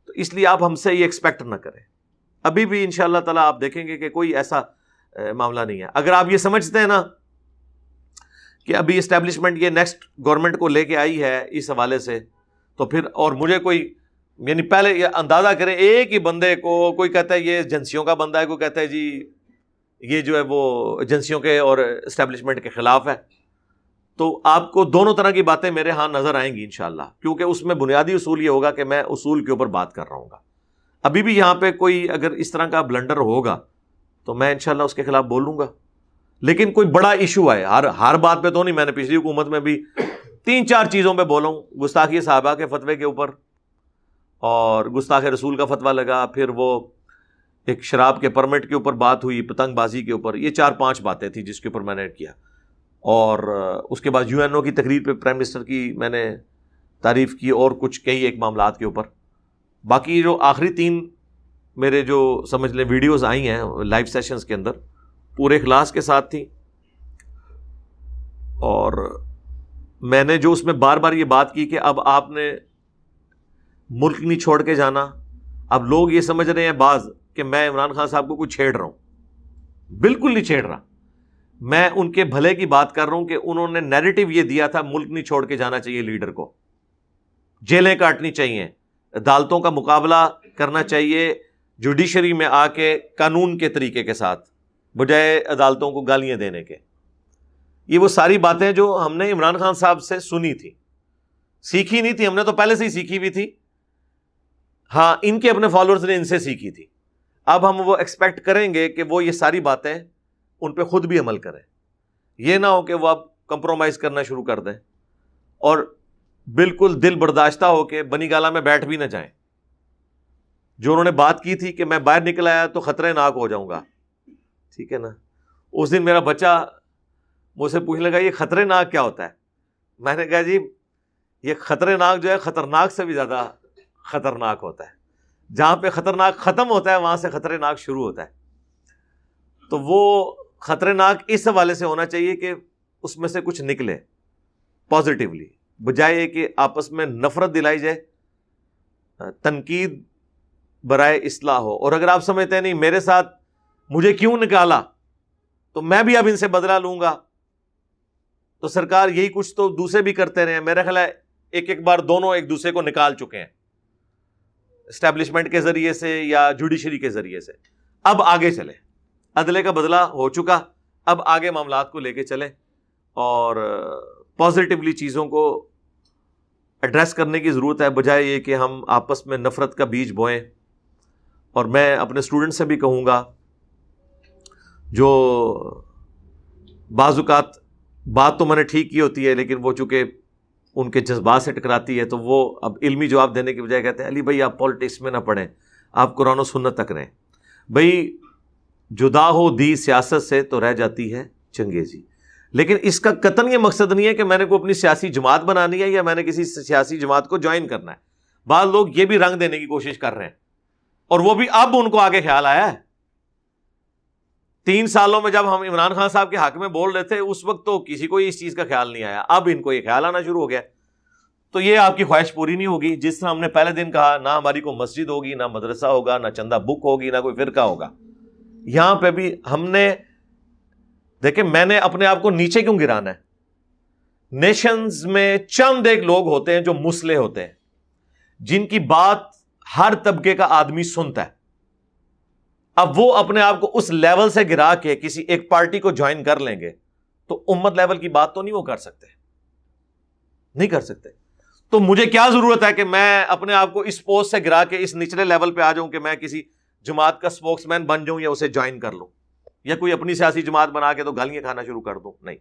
تو اس لیے آپ ہم سے یہ ایکسپیکٹ نہ کریں۔ ابھی بھی انشاءاللہ تعالیٰ آپ دیکھیں گے کہ کوئی ایسا معاملہ نہیں ہے۔ اگر آپ یہ سمجھتے ہیں نا کہ ابھی اسٹیبلشمنٹ یہ نیکسٹ گورنمنٹ کو لے کے آئی ہے اس حوالے سے، تو پھر اور مجھے کوئی، یعنی پہلے یہ اندازہ کریں ایک ہی بندے کو، کوئی کہتا ہے یہ ایجنسیوں کا بندہ ہے، کوئی کہتا ہے جی یہ جو ہے وہ ایجنسیوں کے اور اسٹیبلشمنٹ کے خلاف ہے، تو آپ کو دونوں طرح کی باتیں میرے ہاں نظر آئیں گی انشاءاللہ، کیونکہ اس میں بنیادی اصول یہ ہوگا کہ میں اصول کے اوپر بات کر رہا ہوں گا۔ ابھی بھی یہاں پہ کوئی اگر اس طرح کا بلنڈر ہوگا تو میں انشاءاللہ اس کے خلاف بولوں گا، لیکن کوئی بڑا ایشو آئے، ہر بات پہ تو نہیں۔ میں نے پچھلی حکومت میں بھی 3-4 چیزوں پہ بولا ہوں، گستاخی صحابہ کے فتوے کے اوپر، اور گستاخ رسول کا فتویٰ لگا، پھر وہ ایک شراب کے پرمٹ کے اوپر بات ہوئی، پتنگ بازی کے اوپر، یہ 4-5 باتیں تھیں جس کے اوپر میں نے کیا، اور اس کے بعد UN کی تقریر پہ پرائم منسٹر کی میں نے تعریف کی، اور کچھ کئی ایک معاملات کے اوپر۔ باقی جو آخری 3 میرے جو سمجھ لیں ویڈیوز آئی ہیں لائیو سیشنز کے اندر، پورے اخلاص کے ساتھ تھی، اور میں نے جو اس میں بار بار یہ بات کی کہ اب آپ نے ملک نہیں چھوڑ کے جانا۔ اب لوگ یہ سمجھ رہے ہیں بعض کہ میں عمران خان صاحب کو کچھ چھیڑ رہا ہوں، بالکل نہیں چھیڑ رہا۔ میں ان کے بھلے کی بات کر رہا ہوں کہ انہوں نے نیریٹو یہ دیا تھا ملک نہیں چھوڑ کے جانا چاہیے لیڈر کو، جیلیں کاٹنی چاہیے، عدالتوں کا مقابلہ کرنا چاہیے جوڈیشری میں آ کے قانون کے طریقے کے ساتھ، بجائے عدالتوں کو گالیاں دینے کے۔ یہ وہ ساری باتیں جو ہم نے عمران خان صاحب سے سنی تھی، سیکھی نہیں تھی، ہم نے تو پہلے سے ہی سیکھی بھی تھی، ہاں ان کے اپنے فالوورز نے ان سے سیکھی تھی۔ اب ہم وہ ایکسپیکٹ کریں گے کہ وہ یہ ساری باتیں ان پہ خود بھی عمل کریں، یہ نہ ہو کہ وہ اب کمپرومائز کرنا شروع کر دیں۔ اور بالکل دل برداشتہ ہو کے بنی گالہ میں بیٹھ بھی نہ جائیں. جو انہوں نے بات کی تھی کہ میں باہر نکل آیا تو خطرے ناک ہو جاؤں گا, ٹھیک ہے نا. اس دن میرا بچہ مجھ سے پوچھنے لگا یہ خطرے ناک کیا ہوتا ہے. میں نے کہا جی یہ خطرے ناک جو ہے خطرناک سے بھی زیادہ خطرناک ہوتا ہے. جہاں پہ خطرناک ختم ہوتا ہے وہاں سے خطرے ناک شروع ہوتا ہے. تو وہ خطرے ناک اس حوالے سے ہونا چاہیے کہ اس میں سے کچھ نکلے پازیٹیولی, بجائے کہ آپس میں نفرت دلائی جائے, تنقید برائے اصلاح ہو. اور اگر آپ سمجھتے ہیں نہیں میرے ساتھ مجھے کیوں نکالا تو میں بھی اب ان سے بدلہ لوں گا, تو سرکار یہی کچھ تو دوسرے بھی کرتے رہے ہیں. میرا خیال ہے ایک بار دونوں ایک دوسرے کو نکال چکے ہیں, اسٹیبلشمنٹ کے ذریعے سے یا جوڈیشری کے ذریعے سے. اب آگے چلیں, عدلے کا بدلہ ہو چکا, اب آگے معاملات کو لے کے چلیں اور پازیٹیولی چیزوں کو ایڈریس کرنے کی ضرورت ہے, بجائے یہ کہ ہم آپس میں نفرت کا بیج بوئیں. اور میں اپنے اسٹوڈنٹ سے بھی کہوں گا جو بعض اوقات بات تو میں نے ٹھیک کی ہوتی ہے لیکن وہ چونکہ ان کے جذبات سے ٹکراتی ہے تو وہ اب علمی جواب دینے کی بجائے کہتے ہیں علی بھائی آپ پالیٹکس میں نہ پڑھیں, آپ قرآن و سنت تک رہیں. بھائی جدا ہو دی سیاست سے تو رہ جاتی ہے چنگیزی. لیکن اس کا قطعاً یہ مقصد نہیں ہے کہ میں نے کوئی اپنی سیاسی جماعت بنانی ہے یا میں نے کسی سیاسی جماعت کو جوائن کرنا ہے. بعض لوگ یہ بھی رنگ دینے کی کوشش کر رہے ہیں اور وہ بھی اب ان کو آگے خیال آیا ہے. 3 سالوں میں جب ہم عمران خان صاحب کے حق میں بول رہے تھے اس وقت تو کسی کو اس چیز کا خیال نہیں آیا, اب ان کو یہ خیال آنا شروع ہو گیا. تو یہ آپ کی خواہش پوری نہیں ہوگی. جس طرح ہم نے پہلے دن کہا نہ ہماری کوئی مسجد ہوگی, نہ مدرسہ ہوگا, نہ چندہ بک ہوگی, نہ کوئی فرقہ ہوگا. یہاں پہ بھی ہم نے دیکھیں میں نے اپنے آپ کو نیچے کیوں گرانا ہے. نیشنز میں چند ایک لوگ ہوتے ہیں جو مسلح ہوتے ہیں, جن کی بات ہر طبقے کا آدمی سنتا ہے. اب وہ اپنے آپ کو اس لیول سے گرا کے کسی ایک پارٹی کو جوائن کر لیں گے تو امت لیول کی بات تو نہیں وہ کر سکتے, نہیں کر سکتے. تو مجھے کیا ضرورت ہے کہ میں اپنے آپ کو اس پوسٹ سے گرا کے اس نچلے لیول پہ آ جاؤں کہ میں کسی جماعت کا اسپوکس مین بن جاؤں یا اسے جوائن کر لوں, یا کوئی اپنی سیاسی جماعت بنا کے تو گالیاں کھانا شروع کر دوں. نہیں,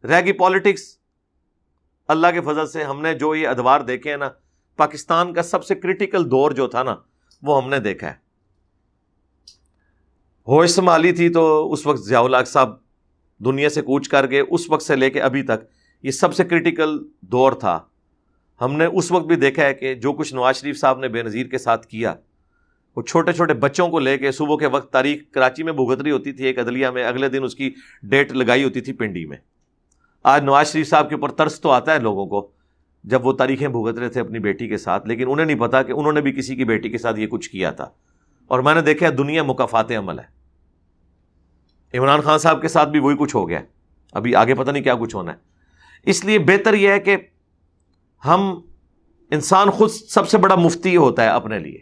رہ گئی پالیٹکس. اللہ کے فضل سے ہم نے جو یہ ادوار دیکھے ہیں نا, پاکستان کا سب سے کریٹیکل دور جو تھا نا وہ ہم نے دیکھا ہے. ہوش سنبھالی تھی تو اس وقت ضیاء الحق صاحب دنیا سے کوچ کر گئے, اس وقت سے لے کے ابھی تک یہ سب سے کریٹیکل دور تھا. ہم نے اس وقت بھی دیکھا ہے کہ جو کچھ نواز شریف صاحب نے بے نظیر کے ساتھ کیا, وہ چھوٹے چھوٹے بچوں کو لے کے صبح کے وقت تاریخ کراچی میں بھگت رہی ہوتی تھی ایک عدلیہ میں, اگلے دن اس کی ڈیٹ لگائی ہوتی تھی پنڈی میں. آج نواز شریف صاحب کے اوپر ترس تو آتا ہے لوگوں کو جب وہ تاریخیں بھگت رہے تھے اپنی بیٹی کے ساتھ, لیکن انہیں نہیں پتا کہ انہوں نے بھی کسی کی بیٹی کے ساتھ یہ کچھ کیا تھا. اور میں نے دیکھا دنیا مکافات عمل ہے. عمران خان صاحب کے ساتھ بھی وہی کچھ ہو گیا, ابھی آگے پتہ نہیں کیا کچھ ہونا ہے. اس لیے بہتر یہ ہے کہ ہم انسان خود سب سے بڑا مفتی ہوتا ہے اپنے لیے,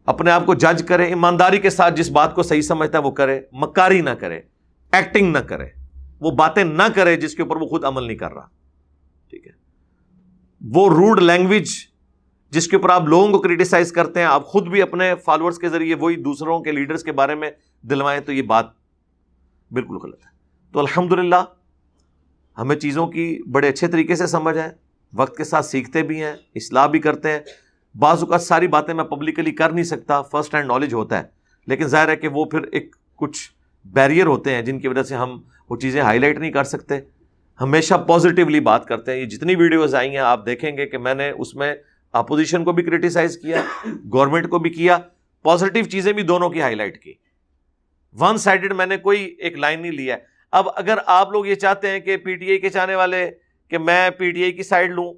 اپنے آپ کو جج کرے, ایمانداری کے ساتھ جس بات کو صحیح سمجھتا ہے وہ کرے, مکاری نہ کرے, ایکٹنگ نہ کرے, وہ باتیں نہ کرے جس کے اوپر وہ خود عمل نہیں کر رہا. ٹھیک ہے, وہ روڈ لینگویج جس کے اوپر آپ لوگوں کو کریٹیسائز کرتے ہیں, آپ خود بھی اپنے فالوورز کے ذریعے وہی دوسروں کے لیڈرز کے بارے میں دلوائیں, تو یہ بات بالکل غلط ہے. تو الحمدللہ ہمیں چیزوں کی بڑے اچھے طریقے سے سمجھ ہے, وقت کے ساتھ سیکھتے بھی ہیں, اصلاح بھی کرتے ہیں. بعض اوقات ساری باتیں میں پبلکلی کر نہیں سکتا, فرسٹ ہینڈ نالج ہوتا ہے, لیکن ظاہر ہے کہ وہ پھر ایک کچھ بیریئر ہوتے ہیں جن کی وجہ سے ہم وہ چیزیں ہائی لائٹ نہیں کر سکتے. ہمیشہ پازیٹیولی بات کرتے ہیں. یہ جتنی ویڈیوز آئی ہیں آپ دیکھیں گے کہ میں نے اس میں اپوزیشن کو بھی کریٹیسائز کیا, گورنمنٹ کو بھی کیا, پازیٹیو چیزیں بھی دونوں کی ہائی لائٹ کی. ون سائیڈڈ میں نے کوئی ایک لائن نہیں لیا. اب اگر آپ لوگ یہ چاہتے ہیں کہ پی ٹی آئی کے چاہنے والے کہ میں پی ٹی آئی کی سائڈ لوں,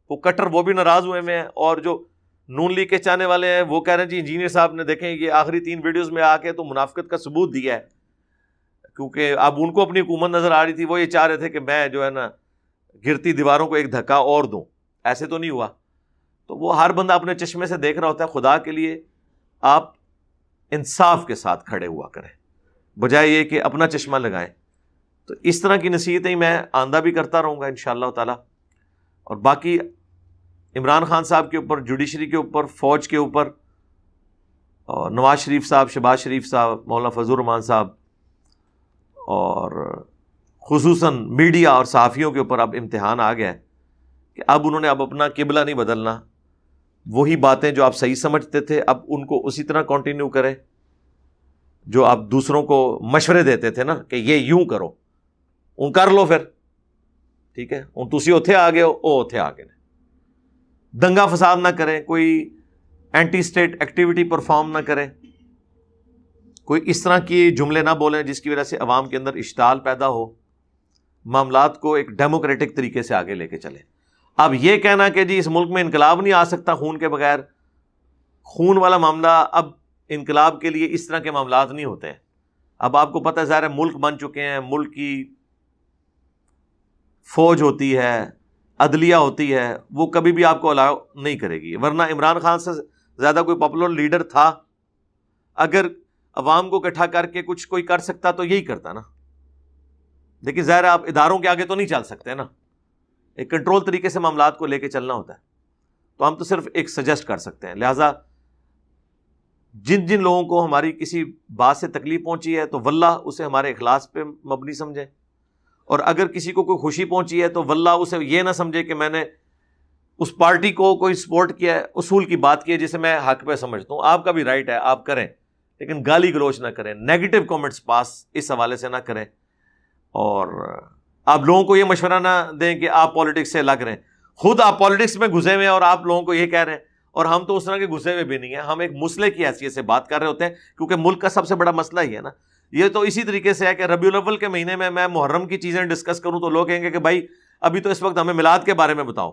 وہ کٹر وہ بھی ناراض ہوئے میں ہیں, اور جو نون لیگ کے چاہنے والے ہیں وہ کہہ رہے ہیں جی انجینئر صاحب نے دیکھیں یہ آخری 3 ویڈیوز میں آ کے تو منافقت کا ثبوت دیا ہے, کیونکہ اب ان کو اپنی حکومت نظر آ رہی تھی, وہ یہ چاہ رہے تھے کہ میں جو ہے نا گرتی دیواروں کو ایک دھکا اور دوں. ایسے تو نہیں ہوا. تو وہ ہر بندہ اپنے چشمے سے دیکھ رہا ہوتا ہے. خدا کے لیے آپ انصاف کے ساتھ کھڑے ہوا کریں بجائے یہ کہ اپنا چشمہ لگائیں. تو اس طرح کی نصیحتیں میں آندہ بھی کرتا رہوں گا انشاءاللہ تعالی. اور باقی عمران خان صاحب کے اوپر, جوڈیشری کے اوپر, فوج کے اوپر, اور نواز شریف صاحب, شہباز شریف صاحب, مولانا فضل الرحمان صاحب, اور خصوصاً میڈیا اور صحافیوں کے اوپر اب امتحان آ گیا ہے کہ اب انہوں نے اپنا قبلہ نہیں بدلنا. وہی باتیں جو آپ صحیح سمجھتے تھے اب ان کو اسی طرح کنٹینیو کریں جو آپ دوسروں کو مشورے دیتے تھے نا کہ یہ یوں کرو, ان کر لو پھر, ٹھیک ہے, ان تسی اوتھے آ گئے ہو, او اوتھے آ گئے. دنگا فساد نہ کریں, کوئی اینٹی اسٹیٹ ایکٹیویٹی پرفارم نہ کریں, کوئی اس طرح کی جملے نہ بولیں جس کی وجہ سے عوام کے اندر اشتعال پیدا ہو. معاملات کو ایک ڈیموکریٹک طریقے سے آگے لے کے چلیں. اب یہ کہنا کہ جی اس ملک میں انقلاب نہیں آ سکتا خون کے بغیر, خون والا معاملہ اب انقلاب کے لیے اس طرح کے معاملات نہیں ہوتے ہیں. اب آپ کو پتہ ہے ظاہر ہے ملک بن چکے ہیں, ملک کی فوج ہوتی ہے, عدلیہ ہوتی ہے, وہ کبھی بھی آپ کو الاؤ نہیں کرے گی. ورنہ عمران خان سے زیادہ کوئی پاپولر لیڈر تھا, اگر عوام کو اکٹھا کر کے کچھ کوئی کر سکتا تو یہی کرتا نا. لیکن ظاہر ہے آپ اداروں کے آگے تو نہیں چل سکتے نا, ایک کنٹرول طریقے سے معاملات کو لے کے چلنا ہوتا ہے. تو ہم تو صرف ایک سجیسٹ کر سکتے ہیں. لہٰذا جن جن لوگوں کو ہماری کسی بات سے تکلیف پہنچی ہے تو واللہ اسے ہمارے اخلاص پہ مبنی سمجھیں, اور اگر کسی کو کوئی خوشی پہنچی ہے تو واللہ اسے یہ نہ سمجھے کہ میں نے اس پارٹی کو کوئی سپورٹ کیا ہے, اصول کی بات کی ہے جسے میں حق پہ سمجھتا ہوں. آپ کا بھی رائٹ ہے, آپ کریں, لیکن گالی گلوچ نہ کریں, نیگیٹو کامنٹس پاس اس حوالے سے نہ کریں, اور آپ لوگوں کو یہ مشورہ نہ دیں کہ آپ پالیٹکس سے لگ رہے ہیں. خود آپ پالیٹکس میں گھسے ہوئے ہیں اور آپ لوگوں کو یہ کہہ رہے ہیں, اور ہم تو اس طرح کے گھسے ہوئے بھی نہیں ہیں. ہم ایک مسئلے کی حیثیت سے بات کر رہے ہوتے ہیں کیونکہ ملک کا سب سے بڑا مسئلہ ہی ہے نا. یہ تو اسی طریقے سے ہے کہ ربیع الاول کے مہینے میں محرم کی چیزیں ڈسکس کروں تو لوگ کہیں گے کہ بھائی ابھی تو اس وقت ہمیں میلاد کے بارے میں بتاؤ,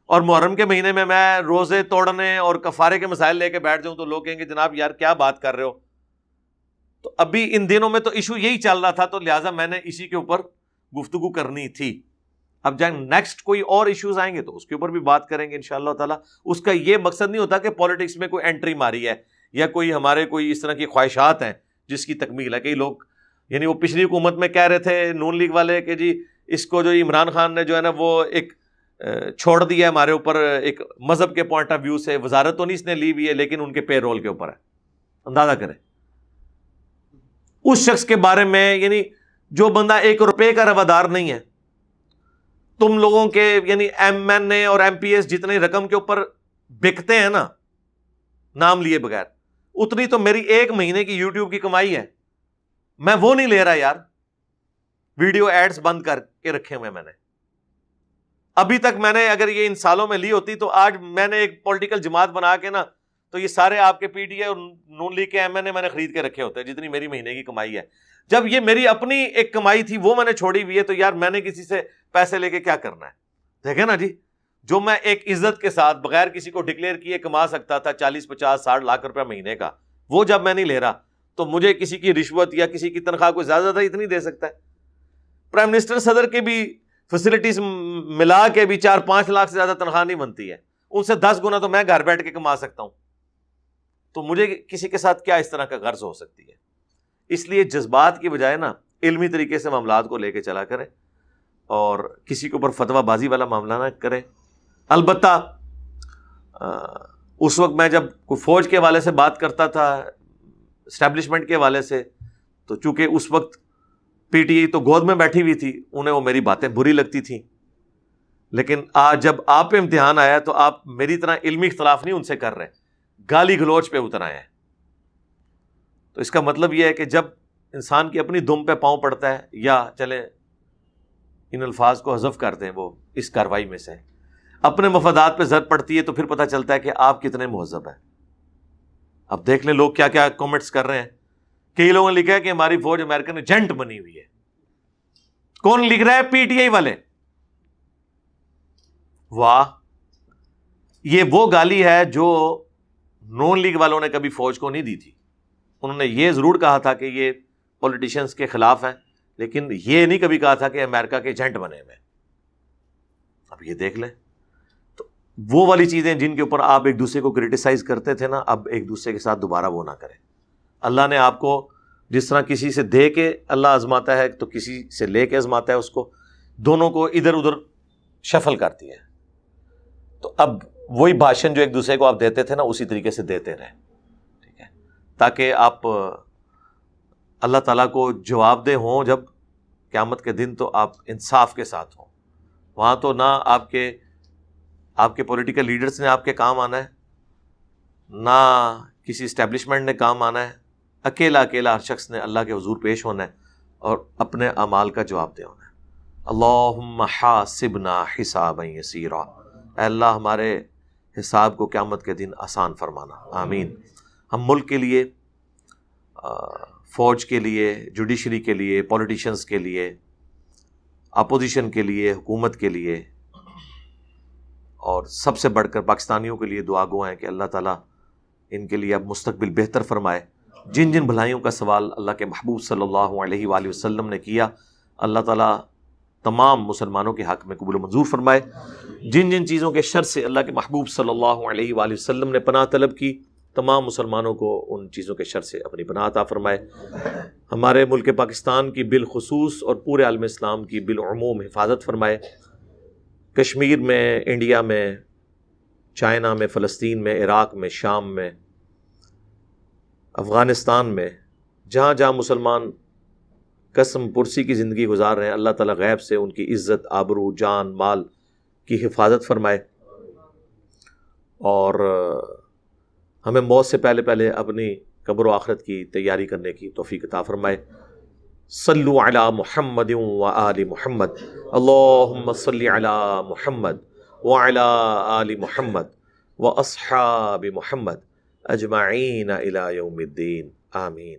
اور محرم کے مہینے میں روزے توڑنے اور کفارے کے مسائل لے کے بیٹھ جاؤں تو لوگ کہیں گے جناب یار کیا بات کر رہے ہو. تو ابھی ان دنوں میں تو ایشو یہی چل رہا تھا, تو لہٰذا میں نے اسی کے اوپر گفتگو کرنی تھی. اب جب نیکسٹ کوئی اور ایشوز آئیں گے تو اس کے اوپر بھی بات کریں گے انشاءاللہ تعالیٰ. اس کا یہ مقصد نہیں ہوتا کہ پالیٹکس میں کوئی انٹری ماری ہے یا کوئی ہمارے کوئی اس طرح کی خواہشات ہیں جس کی تکمیل ہے. کئی لوگ یعنی وہ پچھلی حکومت میں کہہ رہے تھے نون لیگ والے کہ جی اس کو جو عمران خان نے جو ہے نا وہ ایک چھوڑ دیا ہے ہمارے اوپر, ایک مذہب کے پوائنٹ آف ویو سے. وزارت تو نہیں اس نے لی ہوئی ہے لیکن ان کے پے رول کے اوپر ہے. اندازہ کریں اس شخص کے بارے میں, یعنی جو بندہ 1 روپے کا روادار نہیں ہے, تم لوگوں کے یعنی ایم این اے اور ایم پی ایس جتنی رقم کے اوپر بکتے ہیں نا نام لیے بغیر, اتنی تو میری 1 مہینے کی یوٹیوب کی کمائی ہے. میں وہ نہیں لے رہا یار, ویڈیو ایڈز بند کر کے رکھے ہوئے میں نے. ابھی تک میں نے اگر یہ ان سالوں میں لی ہوتی تو آج میں نے ایک پولیٹیکل جماعت بنا کے نا تو یہ سارے آپ کے پی ٹی آئی اور نون لیگ کے ایم این اے میں نے خرید کے رکھے ہوتے ہیں جتنی میری مہینے کی کمائی ہے. جب یہ میری اپنی ایک کمائی تھی وہ میں نے چھوڑی ہوئی ہے تو یار میں نے کسی سے پیسے لے کے کیا کرنا ہے. دیکھیں نا جی, جو میں ایک عزت کے ساتھ بغیر کسی کو ڈکلیئر کیے کما سکتا تھا 40, 50, 60 لاکھ روپے مہینے کا, وہ جب میں نہیں لے رہا تو مجھے کسی کی رشوت یا کسی کی تنخواہ کو زیادہ اتنی دے سکتا ہے. پرائم منسٹر صدر کے بھی فیسلٹیز ملا کے بھی 4-5 لاکھ سے زیادہ تنخواہ نہیں بنتی ہے, ان سے 10 گنا تو میں گھر بیٹھ کے کما سکتا ہوں. تو مجھے کسی کے ساتھ کیا اس طرح کا غرض ہو سکتی ہے. اس لیے جذبات کی بجائے نا علمی طریقے سے معاملات کو لے کے چلا کریں اور کسی کے اوپر فتویٰ بازی والا معاملہ نہ کریں. البتہ اس وقت میں جب کوئی فوج کے حوالے سے بات کرتا تھا, اسٹیبلشمنٹ کے حوالے سے, تو چونکہ اس وقت پی ٹی آئی تو گود میں بیٹھی ہوئی تھی, انہیں وہ میری باتیں بری لگتی تھیں. لیکن آج جب آپ پہ امتحان آیا تو آپ میری طرح علمی اختلاف نہیں ان سے کر رہے, گالی گلوچ پہ اتر آئے ہیں. تو اس کا مطلب یہ ہے کہ جب انسان کی اپنی دم پہ پاؤں پڑتا ہے, یا چلیں ان الفاظ کو حذف کرتے ہیں وہ اس کاروائی میں سے, اپنے مفادات پہ ضرب پڑتی ہے تو پھر پتہ چلتا ہے کہ آپ کتنے مہذب ہیں. اب دیکھ لیں لوگ کیا کیا کامنٹس کر رہے ہیں. کئی لوگوں نے لکھا ہے کہ ہماری فوج امریکن ایجنٹ بنی ہوئی ہے. کون لکھ رہا ہے؟ پی ٹی آئی والے. واہ, یہ وہ گالی ہے جو نون لیگ والوں نے کبھی فوج کو نہیں دی تھی. انہوں نے یہ ضرور کہا تھا کہ یہ پولیٹیشنز کے خلاف ہیں, لیکن یہ نہیں کبھی کہا تھا کہ امریکہ کے ایجنٹ بنے ہوئے. اب یہ دیکھ لیں, تو وہ والی چیزیں جن کے اوپر آپ ایک دوسرے کو کرٹیسائز کرتے تھے نا, اب ایک دوسرے کے ساتھ دوبارہ وہ نہ کریں. اللہ نے آپ کو جس طرح کسی سے دے کے اللہ آزماتا ہے تو کسی سے لے کے آزماتا ہے اس کو, دونوں کو ادھر ادھر شفل کرتی ہے. تو اب وہی بھاشن جو ایک دوسرے کو آپ دیتے تھے نا اسی طریقے سے دیتے رہیں, ٹھیک ہے, تاکہ آپ اللہ تعالیٰ کو جواب دہ ہوں جب قیامت کے دن تو آپ انصاف کے ساتھ ہوں. وہاں تو نہ آپ کے پولیٹیکل لیڈرز نے آپ کے کام آنا ہے، نہ کسی اسٹیبلشمنٹ نے کام آنا ہے. اکیلا ہر شخص نے اللہ کے حضور پیش ہونا ہے اور اپنے اعمال کا جواب دے ہونا ہے. اللہم حاسبنا حسابا یسیرا، اے اللہ ہمارے حساب کو قیامت کے دن آسان فرمانا. آمین. ہم ملک کے لیے، فوج کے لیے، جوڈیشری کے لیے، پولیٹیشنز کے لیے، اپوزیشن کے لیے، حکومت کے لیے، اور سب سے بڑھ کر پاکستانیوں کے لیے دعا گو ہیں کہ اللہ تعالیٰ ان کے لیے اب مستقبل بہتر فرمائے. جن بھلائیوں کا سوال اللہ کے محبوب صلی اللہ علیہ وآلہ وسلم نے کیا، اللہ تعالیٰ تمام مسلمانوں کے حق میں قبول و منظور فرمائے. جن چیزوں کے شر سے اللہ کے محبوب صلی اللہ علیہ وآلہ وسلم نے پناہ طلب کی، تمام مسلمانوں کو ان چیزوں کے شر سے اپنی پناہ عطا فرمائے. ہمارے ملک پاکستان کی بالخصوص اور پورے عالم اسلام کی بالعموم حفاظت فرمائے. کشمیر میں، انڈیا میں، چائنا میں، فلسطین میں، عراق میں، شام میں، افغانستان میں، جہاں جہاں مسلمان قسم پرسی کی زندگی گزار رہے ہیں، اللہ تعالیٰ غیب سے ان کی عزت، آبرو، جان، مال کی حفاظت فرمائے، اور ہمیں موت سے پہلے اپنی قبر و آخرت کی تیاری کرنے کی توفیق عطا فرمائے. صلو علی محمد و آل محمد، اللہم صلی علی محمد وعلی آل محمد و اصحاب محمد اجمعین الی یوم الدین. آمین.